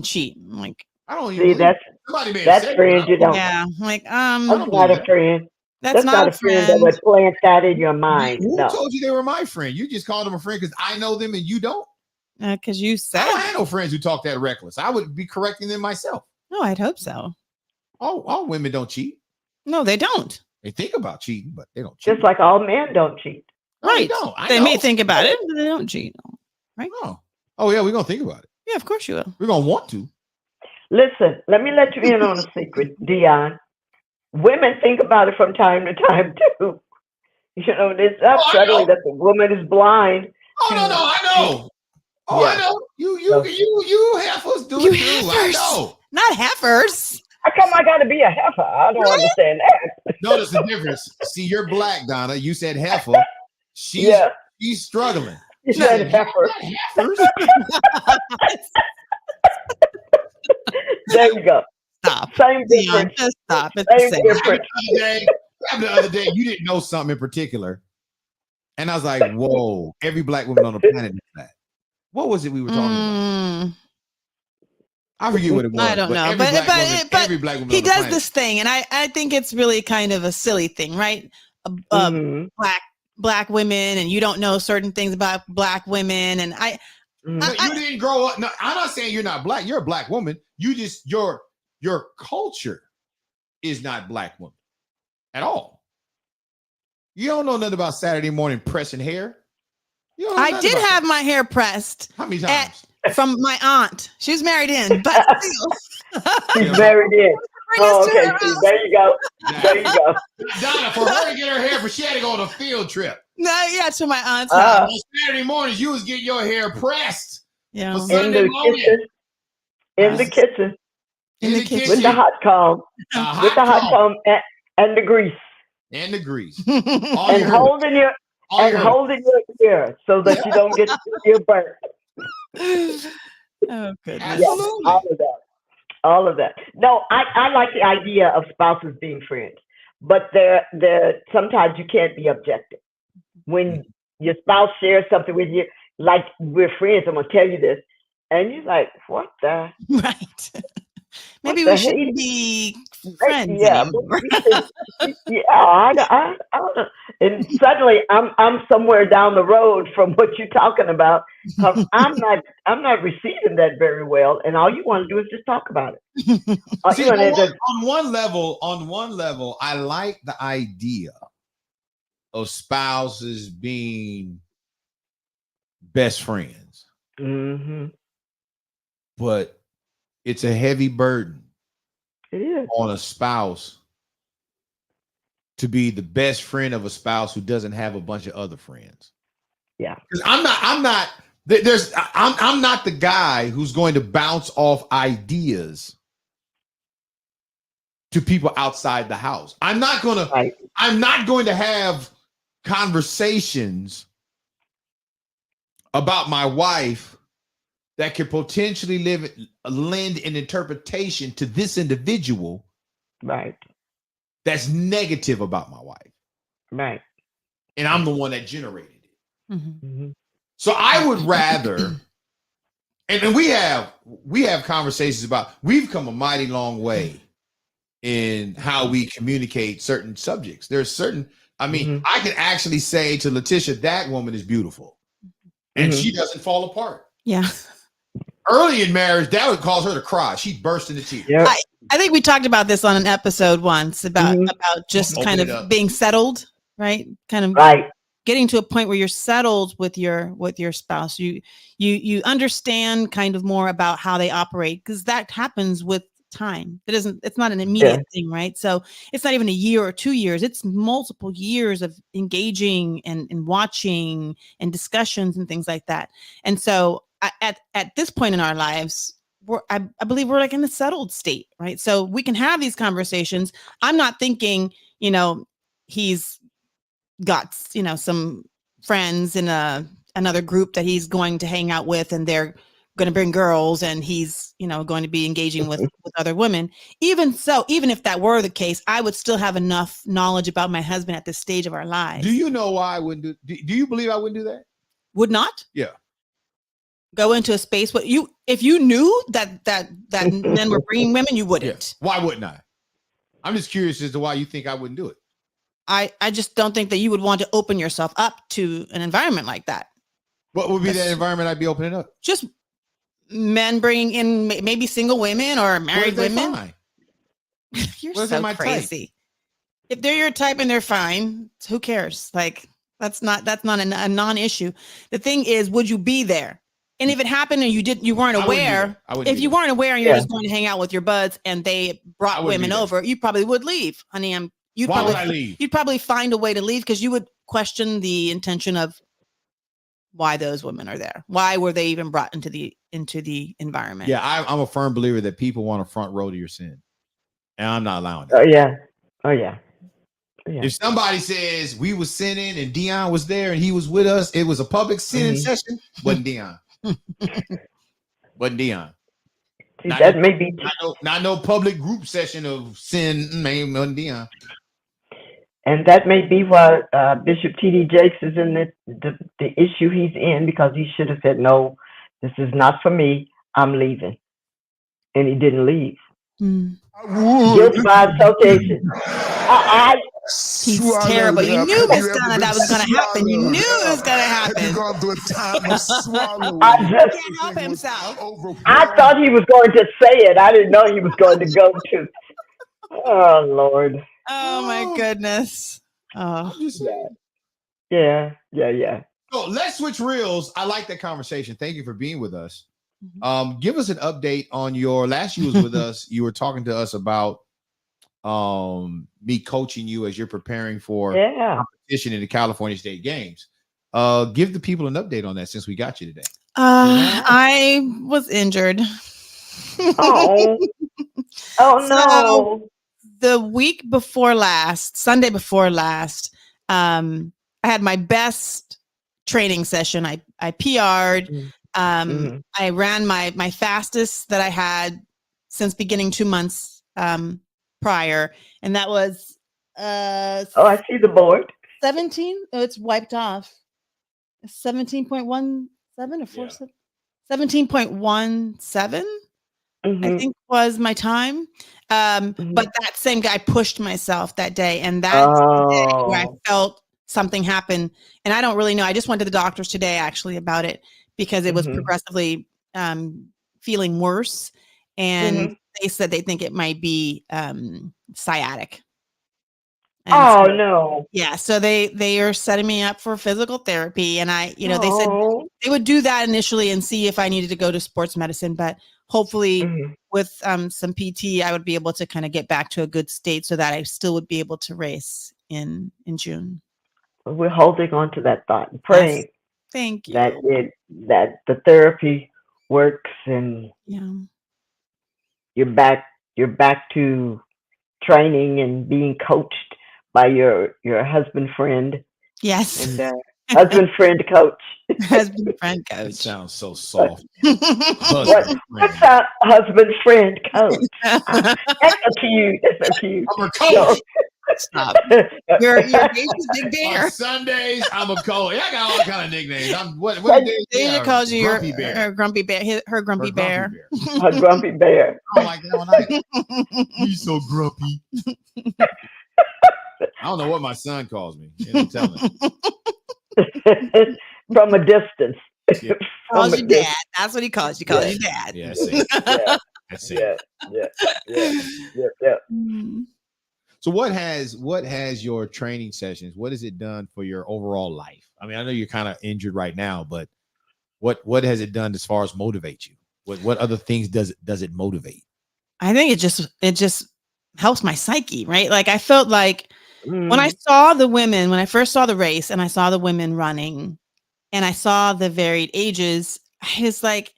cheat. I'm like, I don't see, that's friend you don't. Yeah, I'm like, that's not a friend. That's not a friend that would plant that in your mind. Who told you they were my friend? You just called them a friend because I know them and you don't. Because you said I don't have no friends who talk that reckless. I would be correcting them myself. No, I'd hope so. All women don't cheat. No, they don't. They think about cheating, but they don't cheat. Just like all men don't cheat. No, Right. they don't. They may think about it, but they don't cheat. Right? Oh yeah, we're gonna think about it. Yeah, of course you will. We're gonna want to. Listen, let me let you in on a secret, Dion. Women think about it from time to time too. It's not suddenly that the woman is blind. Oh no, I know. Oh, Yeah. I know. You heifers do You it too. I heifers. know. Not heifers. How come I got to be a heifer? I don't understand that. Notice the difference. See, you're black, Donna. You said heifer. She's struggling. You She said said, heifer. heifers. There you go. Stop. Same Dion, difference. just stop. It's the Same same. difference. The other day, you didn't know something in particular. And I was like, whoa, every black woman on the planet does that. What was it we were talking about? I forget what it was. I don't know. But every black woman he on the does planet. this thing, and I think it's really kind of a silly thing, right? Black women, and you don't know certain things about black women, and you didn't grow up. No, I'm not saying you're not black. You're a black woman. You just your culture is not black woman at all. You don't know nothing about Saturday morning pressing hair. I did have my hair pressed. How many times? From my aunt. She was married in, but still. She's married in. Oh, okay. See, there you go. There you go. Donna, for her to get her hair, she had to go on a field trip. No, yeah, to my aunt's house. On Saturday mornings, you was getting your hair pressed. Yeah. For Sunday morning. In the kitchen. In the kitchen. With the hot comb. With the hot comb and the grease. And the grease. And holding your ear so that you don't get your burnt. Oh, goodness. Yes, all of that. No, I like the idea of spouses being friends, but there sometimes you can't be objective. When your spouse shares something with you, like we're friends, I'm gonna tell you this, and you're like, what the? Right. Maybe we shouldn't be friends anymore. I don't know. And suddenly I'm somewhere down the road from what you're talking about. I'm not receiving that very well, and all you want to do is just talk about it. See, on one level, I like the idea of spouses being best friends, but it's a heavy burden on a spouse to be the best friend of a spouse who doesn't have a bunch of other friends. Yeah. Because I'm not the guy who's going to bounce off ideas to people outside the house. I'm not going to have conversations about my wife that could potentially lend an interpretation to this individual, right? That's negative about my wife, right? And I'm the one that generated it. So I would rather, and we have conversations about, we've come a mighty long way in how we communicate certain subjects. There's certain, I can actually say to Letitia, that woman is beautiful, and she doesn't fall apart. Yeah. Early in marriage, that would cause her to cry. She'd burst into tears. Yep. I think we talked about this on an episode once about just kind of being settled, right? Kind of getting to a point where you're settled with your spouse. You understand kind of more about how they operate, because that happens with time. It's not an immediate thing, right? So it's not even a year or 2 years. It's multiple years of engaging and watching and discussions and things like that. And so at this point in our lives, I believe we're like in a settled state, right? So we can have these conversations. I'm not thinking, he's got, some friends in another group that he's going to hang out with, and they're going to bring girls, and he's, going to be engaging with other women. Even so, even if that were the case, I would still have enough knowledge about my husband at this stage of our lives. Do you know why I wouldn't do you believe I wouldn't do that? Would not? Yeah. Go into a space, if you knew that men were bringing women, you wouldn't. Yeah. Why wouldn't I? I'm just curious as to why you think I wouldn't do it. I just don't think that you would want to open yourself up to an environment like that. What would be that environment I'd be opening up? Just men bringing in maybe single women or married women. Fine? You're so crazy. Type? If they're your type and they're fine, who cares? Like that's not a non-issue. The thing is, would you be there? And if it happened and you weren't aware, if you weren't aware and you're just going to hang out with your buds and they brought women over, you probably would leave, honey. Why would I leave? You'd probably find a way to leave, because you would question the intention of why those women are there. Why were they even brought into the environment? Yeah, I'm a firm believer that people want a front row to your sin, and I'm not allowing it. Oh yeah. Oh yeah. Yeah. If somebody says we was sinning and Dion was there and he was with us, it was a public sinning session. Wasn't Dion? Wasn't Dion? See, that may be not no public group session of sin. Wasn't Dion? And that may be why Bishop T.D. Jakes is in the issue he's in, because he should have said, no, this is not for me. I'm leaving. And he didn't leave. Guilt by association. He's terrible. You knew, Miss Donna, that was going to happen. You knew it was going to happen. Have you gone through a time of swallowing? I just can't help himself. I thought he was going to say it. I didn't know he was going to go to. Oh, Lord. Oh, my goodness. Oh, Yeah. So let's switch reels. I like that conversation. Thank you for being with us. Mm-hmm. Give us an update on your last you was with us. You were talking to us about me coaching you as you're preparing for competition in the California State Games. Give the people an update on that since we got you today. I was injured. Oh no. So, the week before last, Sunday before last, I had my best training session. I PR'd. I ran my fastest that I had since beginning 2 months prior, and that was I see the board. 17. Oh, it's wiped off. 17.17 or 47. 17.17. I think was my time. But that same guy pushed myself that day, and that's the day where I felt something happen. And I don't really know. I just went to the doctors today actually about it, because it was progressively feeling worse, and they said they think it might be sciatic. And no. Yeah, so they are setting me up for physical therapy, and they said they would do that initially and see if I needed to go to sports medicine, but hopefully with some PT, I would be able to kind of get back to a good state so that I still would be able to race in June. We're holding on to that thought and praying. Yes. Thank you. That the therapy works, and you're back to training and being coached by your husband friend. Yes. And husband friend coach. Husband friend coach. It sounds so soft. What's a husband friend coach? That's so cute. I'm a coach. Stop. Your Dave's Big Bear. On Sundays, I'm a coach. I got all kind of nickneams. What day? David calls you Grumpy Bear. Her Grumpy Bear. Her Grumpy Bear. Her Grumpy Bear. I don't like that one either. He's so grumpy. I don't know what my son calls me. Tell him. From a distance. Yeah. Calls you dad. That's what he calls you. Calls you dad. Yeah, that's it. Yeah. So what has your training sessions, what has it done for your overall life? I mean, I know you're kind of injured right now, but what has it done as far as motivate you? What other things does it motivate? I think it just helps my psyche, right? Like I felt like when I saw the women, when I first saw the race and I saw the women running and I saw the varied ages, it's like,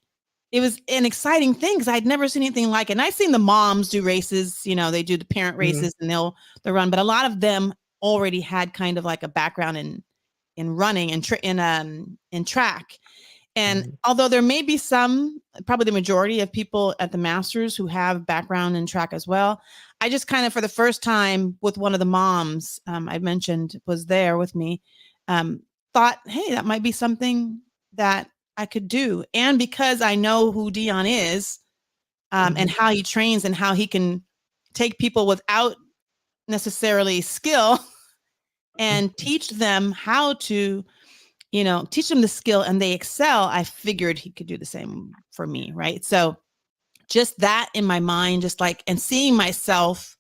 it was an exciting thing because I'd never seen anything like it. And I've seen the moms do races, they do the parent races and they'll run, but a lot of them already had kind of like a background in running and in track. And although there may be some, probably the majority of people at the Masters who have background in track as well, I just kind of, for the first time with one of the moms I mentioned was there with me, thought, hey, that might be something that I could do. And because I know who Dion is and how he trains and how he can take people without necessarily skill and teach them how to, teach them the skill and they excel, I figured he could do the same for me. Right. So just that in my mind, just like, and seeing myself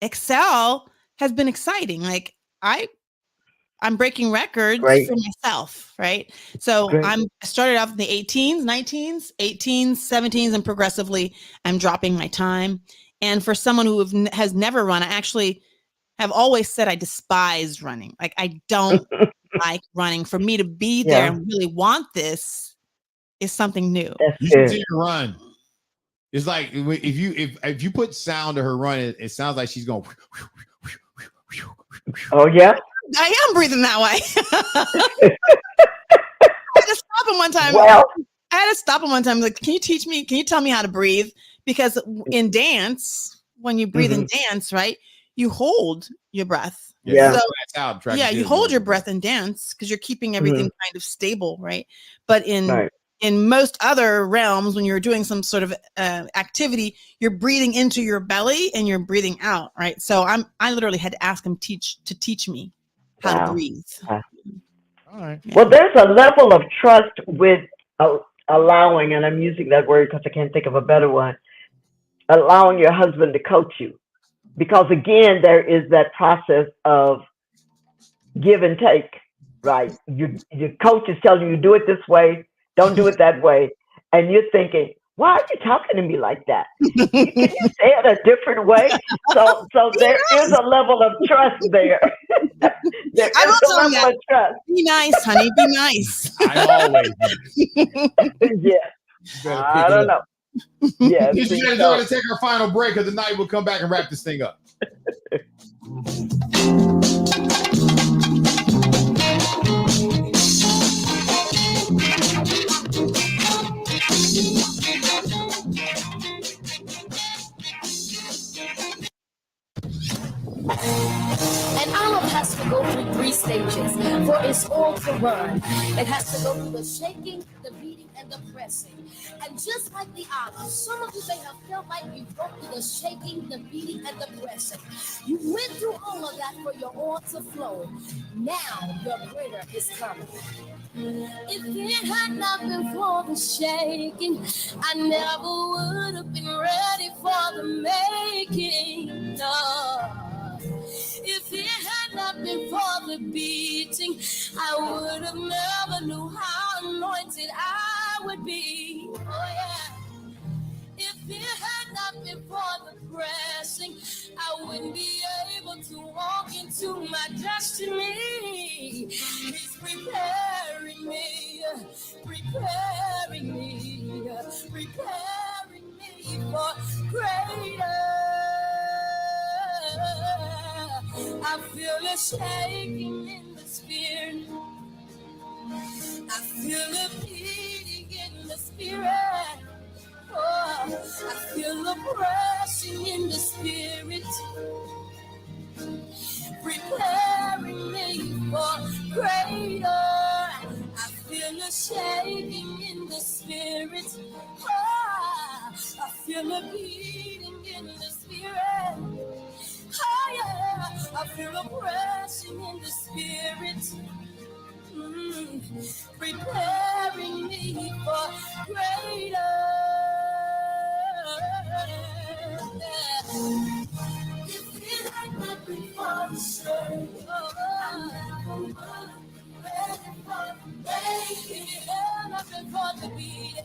excel has been exciting. Like I'm breaking records for myself. Right. So I started off in the 18s, 19s, 18s, 17s, and progressively I'm dropping my time. And for someone who has never run, I actually have always said I despise running. Like I don't like running. For me to be there and really want this is something new. You should see her run. It's like if you put sound to her run, it sounds like she's going. Oh yeah, I am breathing that way. I had to stop him one time. Well, I had to stop him one time. Like, can you teach me? Can you tell me how to breathe? Because in dance, when you breathe in dance, right, you hold your breath. Yeah. So, you hold your breath in dance because you're keeping everything kind of stable, right? But in most other realms, when you're doing some sort of activity, you're breathing into your belly and you're breathing out, right? So I literally had to ask him to teach me how to breathe. All right. Well, there's a level of trust with allowing, and I'm using that word because I can't think of a better one, allowing your husband to coach you. Because again, there is that process of give and take, right? Your coach is telling you do it this way, don't do it that way. And you're thinking, why are you talking to me like that? Can you say it a different way? So there is a level of trust there. There is a level of trust. Be nice, honey. Be nice. I'm always nice. Yeah. I don't know. Yeah. She's going to take our final break of the night. We'll come back and wrap this thing up. An olive has to go through 3 stages for its oil to run. It has to go through the shaking, the beating, and the pressing. And just like the olive, some of you may have felt like you go through the shaking, the beating, and the pressing. You went through all of that for your oil to flow. Now your greater is coming. If it had not been for the shaking, I never would have been ready for the making. No. If it had not been for the beating, I would have never knew how anointed I would be. Oh yeah. If it had not been for the pressing, I wouldn't be able to walk into my destiny. He's preparing me for greater. I feel a shaking in the spirit. I feel a beating in the spirit. Oh, I feel a pressing in the spirit, preparing me for greater. I feel a shaking in the spirit. Oh, I feel a beating in the spirit. Oh yeah, I feel a pressing in the spirit, preparing me for greater. If it had not been for the strength, I'm ready for the break. If it had not been for the beat,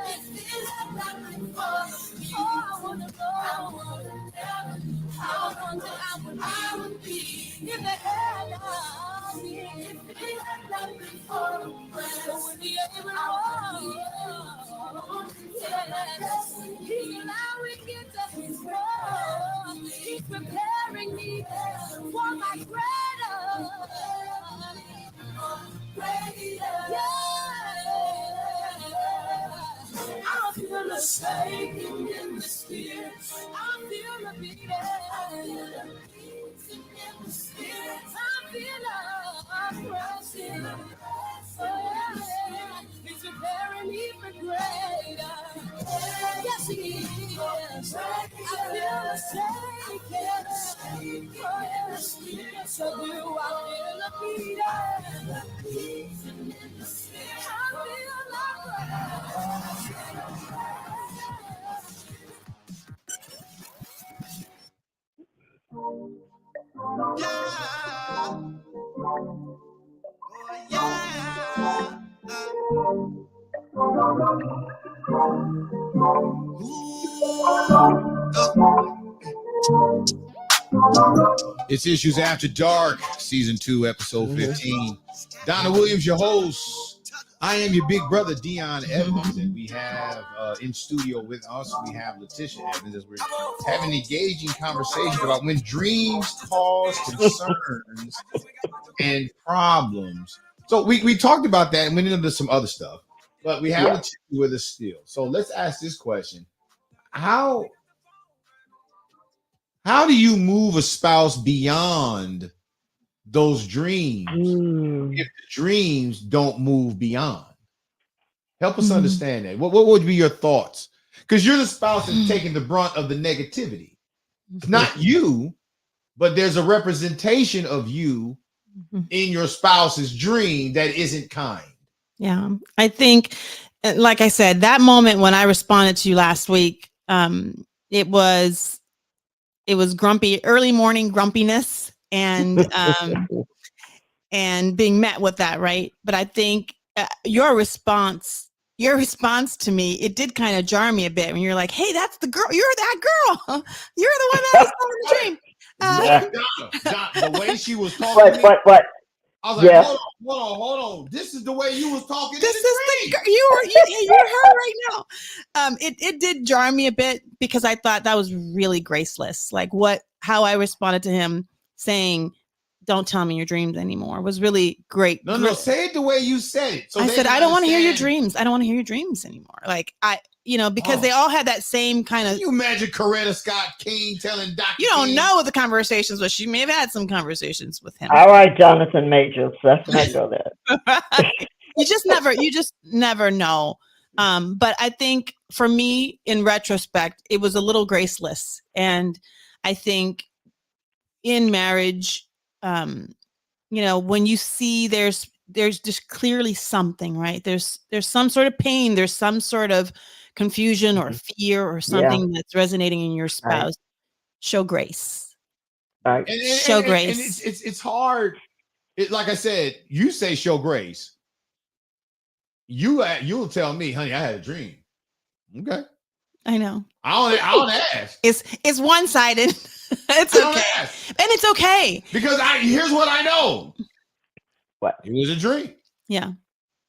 if it had not been for the beat, I would have known how I would be. If it had not been, if it had not been for the breath, I would be able to walk. He's allowing me to his world. He's preparing me for my greater. I feel a shaking in the spirit. I feel a beating in the spirit. I feel a pressing. He's preparing me for greater. Yes, he is. I feel a shaking. Yes, I do. I feel a beating. I feel It's Issues After Dark, Season 2, Episode 15. Donna Williams, your host. I am your big brother, Dion Evans, and we have in studio with us, we have Letitia Evans, as we're having an engaging conversation about when dreams cause concerns and problems. So we talked about that, and we went into some other stuff, but we have Letitia with us still. So let's ask this question: How do you move a spouse beyond those dreams if the dreams don't move beyond? Help us understand that. What would be your thoughts? Because you're the spouse that's taking the brunt of the negativity. It's not you, but there's a representation of you in your spouse's dream that isn't kind. Yeah, I think, like I said, that moment when I responded to you last week, it was grumpy, early morning grumpiness, and being met with that, right? But I think your response to me, it did kind of jar me a bit when you're like, "Hey, that's the girl. You're that girl. You're the one that I saw in the dream." Donna, the way she was talking to me, What? I was like, hold on. This is the way you was talking. This is you were her right now. It did jar me a bit because I thought that was really graceless. Like how I responded to him saying, "Don't tell me your dreams anymore," was really great. No, say it the way you said it. So I said, "I don't want to hear your dreams. I don't want to hear your dreams anymore." Like because they all had that same kind of. Can you imagine Coretta Scott King telling Dr. You don't King? know what the conversations was. She may have had some conversations with him. All right, Jonathan Majors. Let's not go there. You just never know. But I think for me, in retrospect, it was a little graceless. And I think in marriage, when you see there's just clearly something, right? There's some sort of pain, there's some sort of confusion or fear or something that's resonating in your spouse. Right. Show grace. Right. Show grace. And it's hard. Like I said, you say show grace. You'll tell me, honey, I had a dream. Okay. I know. I don't ask. It's one-sided. It's okay. And it's okay. Because here's what I know. What? It was a dream. Yeah.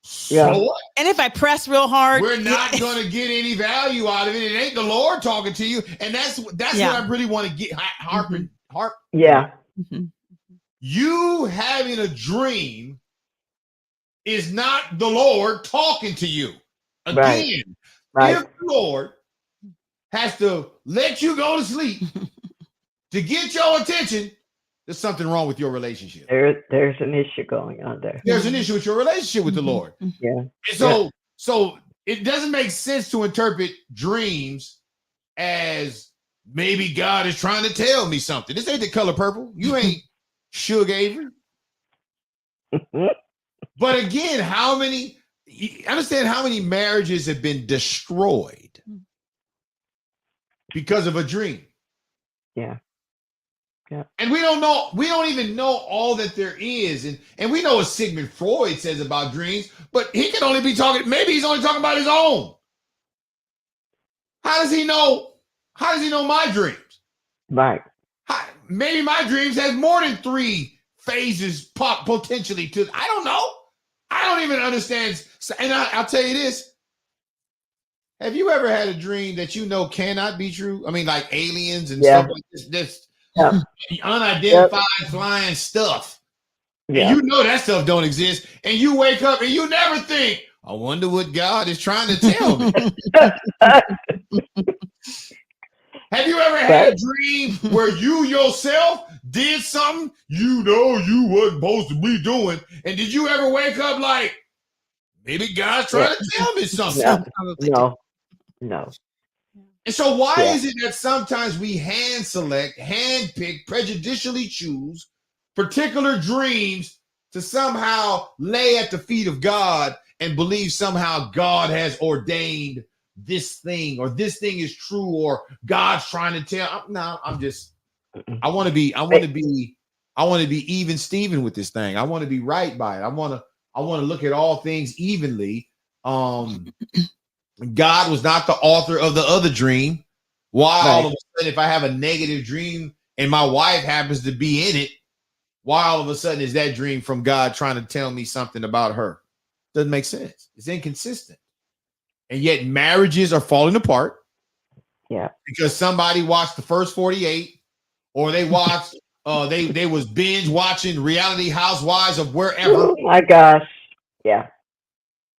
So what? And if I press real hard, we're not going to get any value out of it. It ain't the Lord talking to you. And that's what I really want to get harp. Yeah. Mm-hmm. You having a dream is not the Lord talking to you. Again, if the Lord has to let you go to sleep to get your attention, there's something wrong with your relationship. There's an issue going on there. There's an issue with your relationship with the Lord. Yeah. And so it doesn't make sense to interpret dreams as maybe God is trying to tell me something. This ain't The Color Purple. You ain't Suge Avery. But again, understand how many marriages have been destroyed because of a dream. Yeah. Yeah. And we don't even know all that there is. And we know what Sigmund Freud says about dreams, but he can only be talking, maybe he's only talking about his own. How does he know my dreams? Right. Maybe my dreams has more than 3 phases potentially to. I don't know. I don't even understand. And I'll tell you this. Have you ever had a dream that you know cannot be true? I mean, like aliens and stuff like this unidentified flying stuff. Yeah. And you know that stuff don't exist. And you wake up and you never think, I wonder what God is trying to tell me. Have you ever had a dream where you yourself did something you know you wasn't supposed to be doing? And did you ever wake up like, maybe God's trying to tell me something? No. And so why is it that sometimes we hand pick, prejudicially choose particular dreams to somehow lay at the feet of God and believe somehow God has ordained this thing, or this thing is true, or God's trying to tell? No, I want to be even Steven with this thing. I want to be right by it. I want to look at all things evenly. God was not the author of the other dream. Why all of a sudden, if I have a negative dream and my wife happens to be in it, why all of a sudden is that dream from God trying to tell me something about her? Doesn't make sense. It's inconsistent. And yet marriages are falling apart. Yeah. Because somebody watched the first 48, or they watched they was binge watching Reality Housewives of wherever. Oh my gosh. Yeah.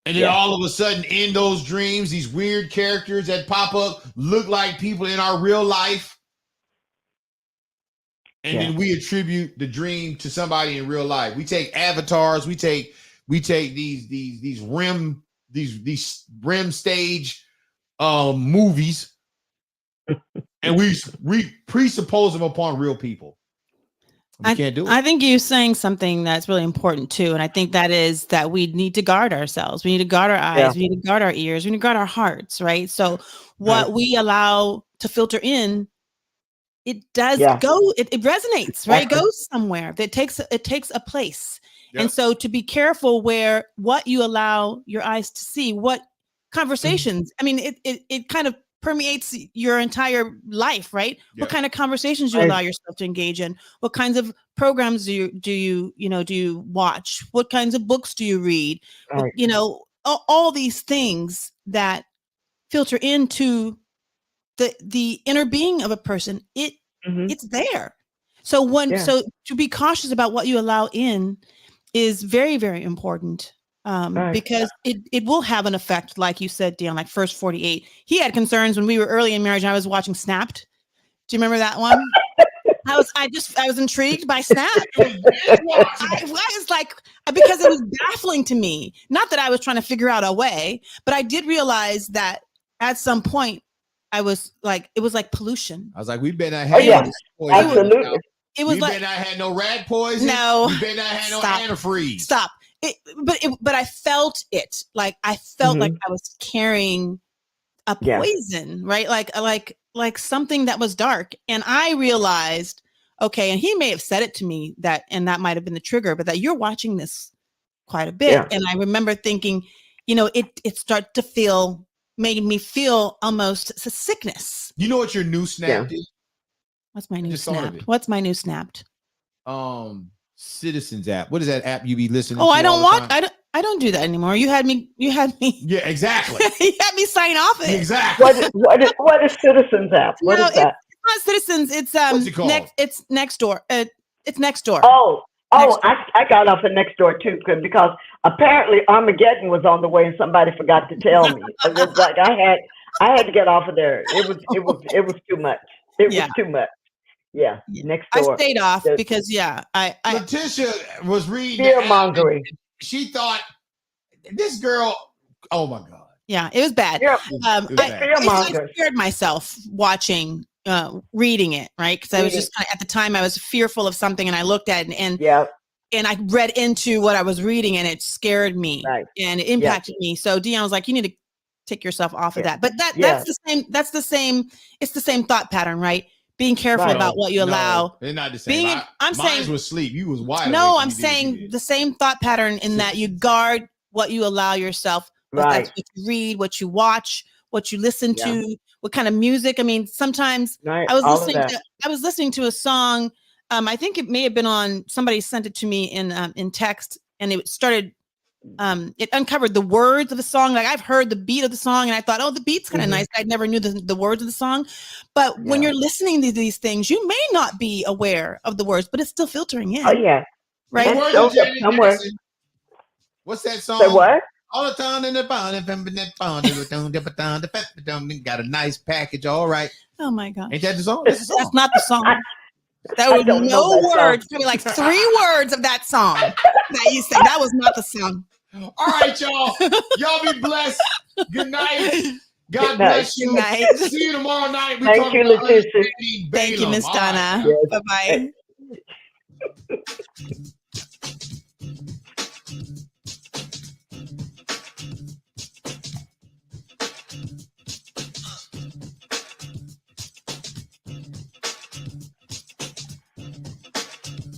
And then all of a sudden in those dreams, these weird characters that pop up look like people in our real life. And then we attribute the dream to somebody in real life. We take avatars, we take these REM stage movies, and we presuppose them upon real people. We can't do it. I think you're saying something that's really important too. And I think that is that we need to guard ourselves. We need to guard our eyes. We need to guard our ears. We need to guard our hearts, right? So what we allow to filter in, it does go, it resonates, right? It goes somewhere. It takes a place. Yep. And so to be careful where what you allow your eyes to see, what conversations, I mean, it kind of permeates your entire life, right? Yeah. What kind of conversations you allow yourself to engage in? What kinds of programs do you watch? What kinds of books do you read? Right. All these things that filter into the inner being of a person. It's there. So so to be cautious about what you allow in is very, very important. Because it will have an effect, like you said, Dion, like first 48. He had concerns when we were early in marriage and I was watching Snapped. Do you remember that one? I was intrigued by Snapped. I was like, because it was baffling to me. Not that I was trying to figure out a way, but I did realize that at some point I was like, it was like pollution. I was like, we better not have absolutely. It was we like, better not have no rat poison. No, we better not have no antifreeze. Stop. But I felt it. Like I felt like I was carrying a poison, right? Like something that was dark. And I realized, okay, and he may have said it to me and that might have been the trigger, but that you're watching this quite a bit. Yeah. And I remember thinking, it started to made me feel almost a sickness. You know what your new Snapped is? What's my new Snapped? What's my new Snapped? Citizens app. What is that app you be listening to? I don't want. I don't do that anymore. You had me. Yeah, exactly. You had me sign off it. Exactly. What is Citizens app? What is that? It's not Citizens. It's What's it called? It's Nextdoor. It's Nextdoor. Nextdoor. I got off of Nextdoor too because apparently Armageddon was on the way and somebody forgot to tell me. It was like I had to get off of there. It was too much. It was too much. Yeah, Nextdoor. I stayed off because Letitia was reading fear mongering. She thought this girl. Oh my God. Yeah, it was bad. I scared myself watching, reading it, right? Because I was just at the time I was fearful of something, and I looked at it and I read into what I was reading, and it scared me, and it impacted me. So Dion was like, "You need to take yourself off of that." But that's the same. That's the same. It's the same thought pattern, right? Being careful about what you allow. They're not the same. I'm saying mine was sleep. You was wide. No, I'm saying the same thought pattern in that you guard what you allow yourself. That's what you read, what you watch, what you listen to, what kind of music. I mean, sometimes I was listening to a song. I think it may have been on. Somebody sent it to me in text, and it started. It uncovered the words of the song. Like I've heard the beat of the song and I thought, the beat's kind of nice. I never knew the words of the song. But when you're listening to these things, you may not be aware of the words, but it's still filtering in. Oh yeah. Right. Somewhere. What's that song? Say what? All the time in the got a nice package. All right. Oh my God. Ain't that the song? That's not the song. There was no words, probably like 3 words of that song that you said. That was not the song. All right, y'all. Y'all be blessed. Good night. God bless you. Good night. See you tomorrow night. Thank you, Letitia. Thank you, Miss Donna. Right. Bye-bye.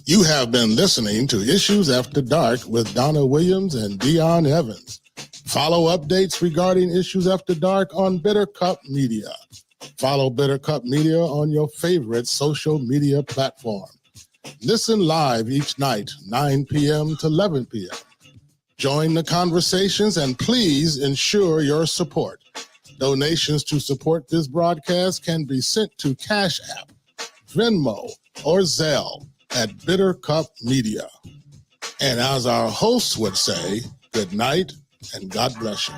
You have been listening to Issues After Dark with Donna Williams and Dion Evans. Follow updates regarding Issues After Dark on Bitter Cup Media. Follow Bitter Cup Media on your favorite social media platform. Listen live each night, 9 p.m. to 11 p.m. Join the conversations and please ensure your support. Donations to support this broadcast can be sent to Cash App, Venmo, or Zelle at Bitter Cup Media. And as our hosts would say, good night and God bless you.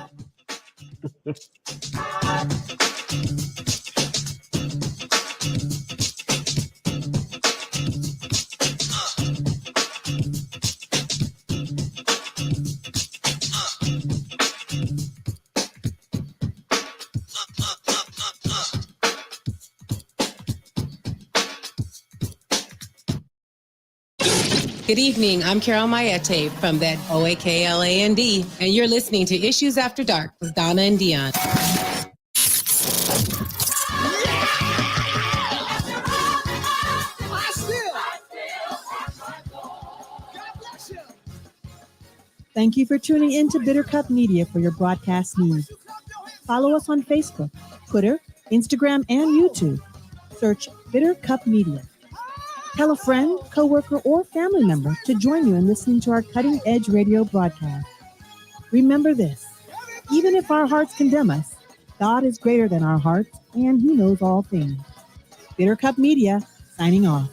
Good evening. I'm Carol Mayete from that OAKLAND, and you're listening to Issues After Dark with Donna and Dion. Thank you for tuning in to Bitter Cup Media for your broadcast needs. Follow us on Facebook, Twitter, Instagram, and YouTube. Search Bitter Cup Media. Tell a friend, coworker, or family member to join you in listening to our cutting-edge radio broadcast. Remember this, even if our hearts condemn us, God is greater than our hearts, and He knows all things. Bitter Cup Media, signing off.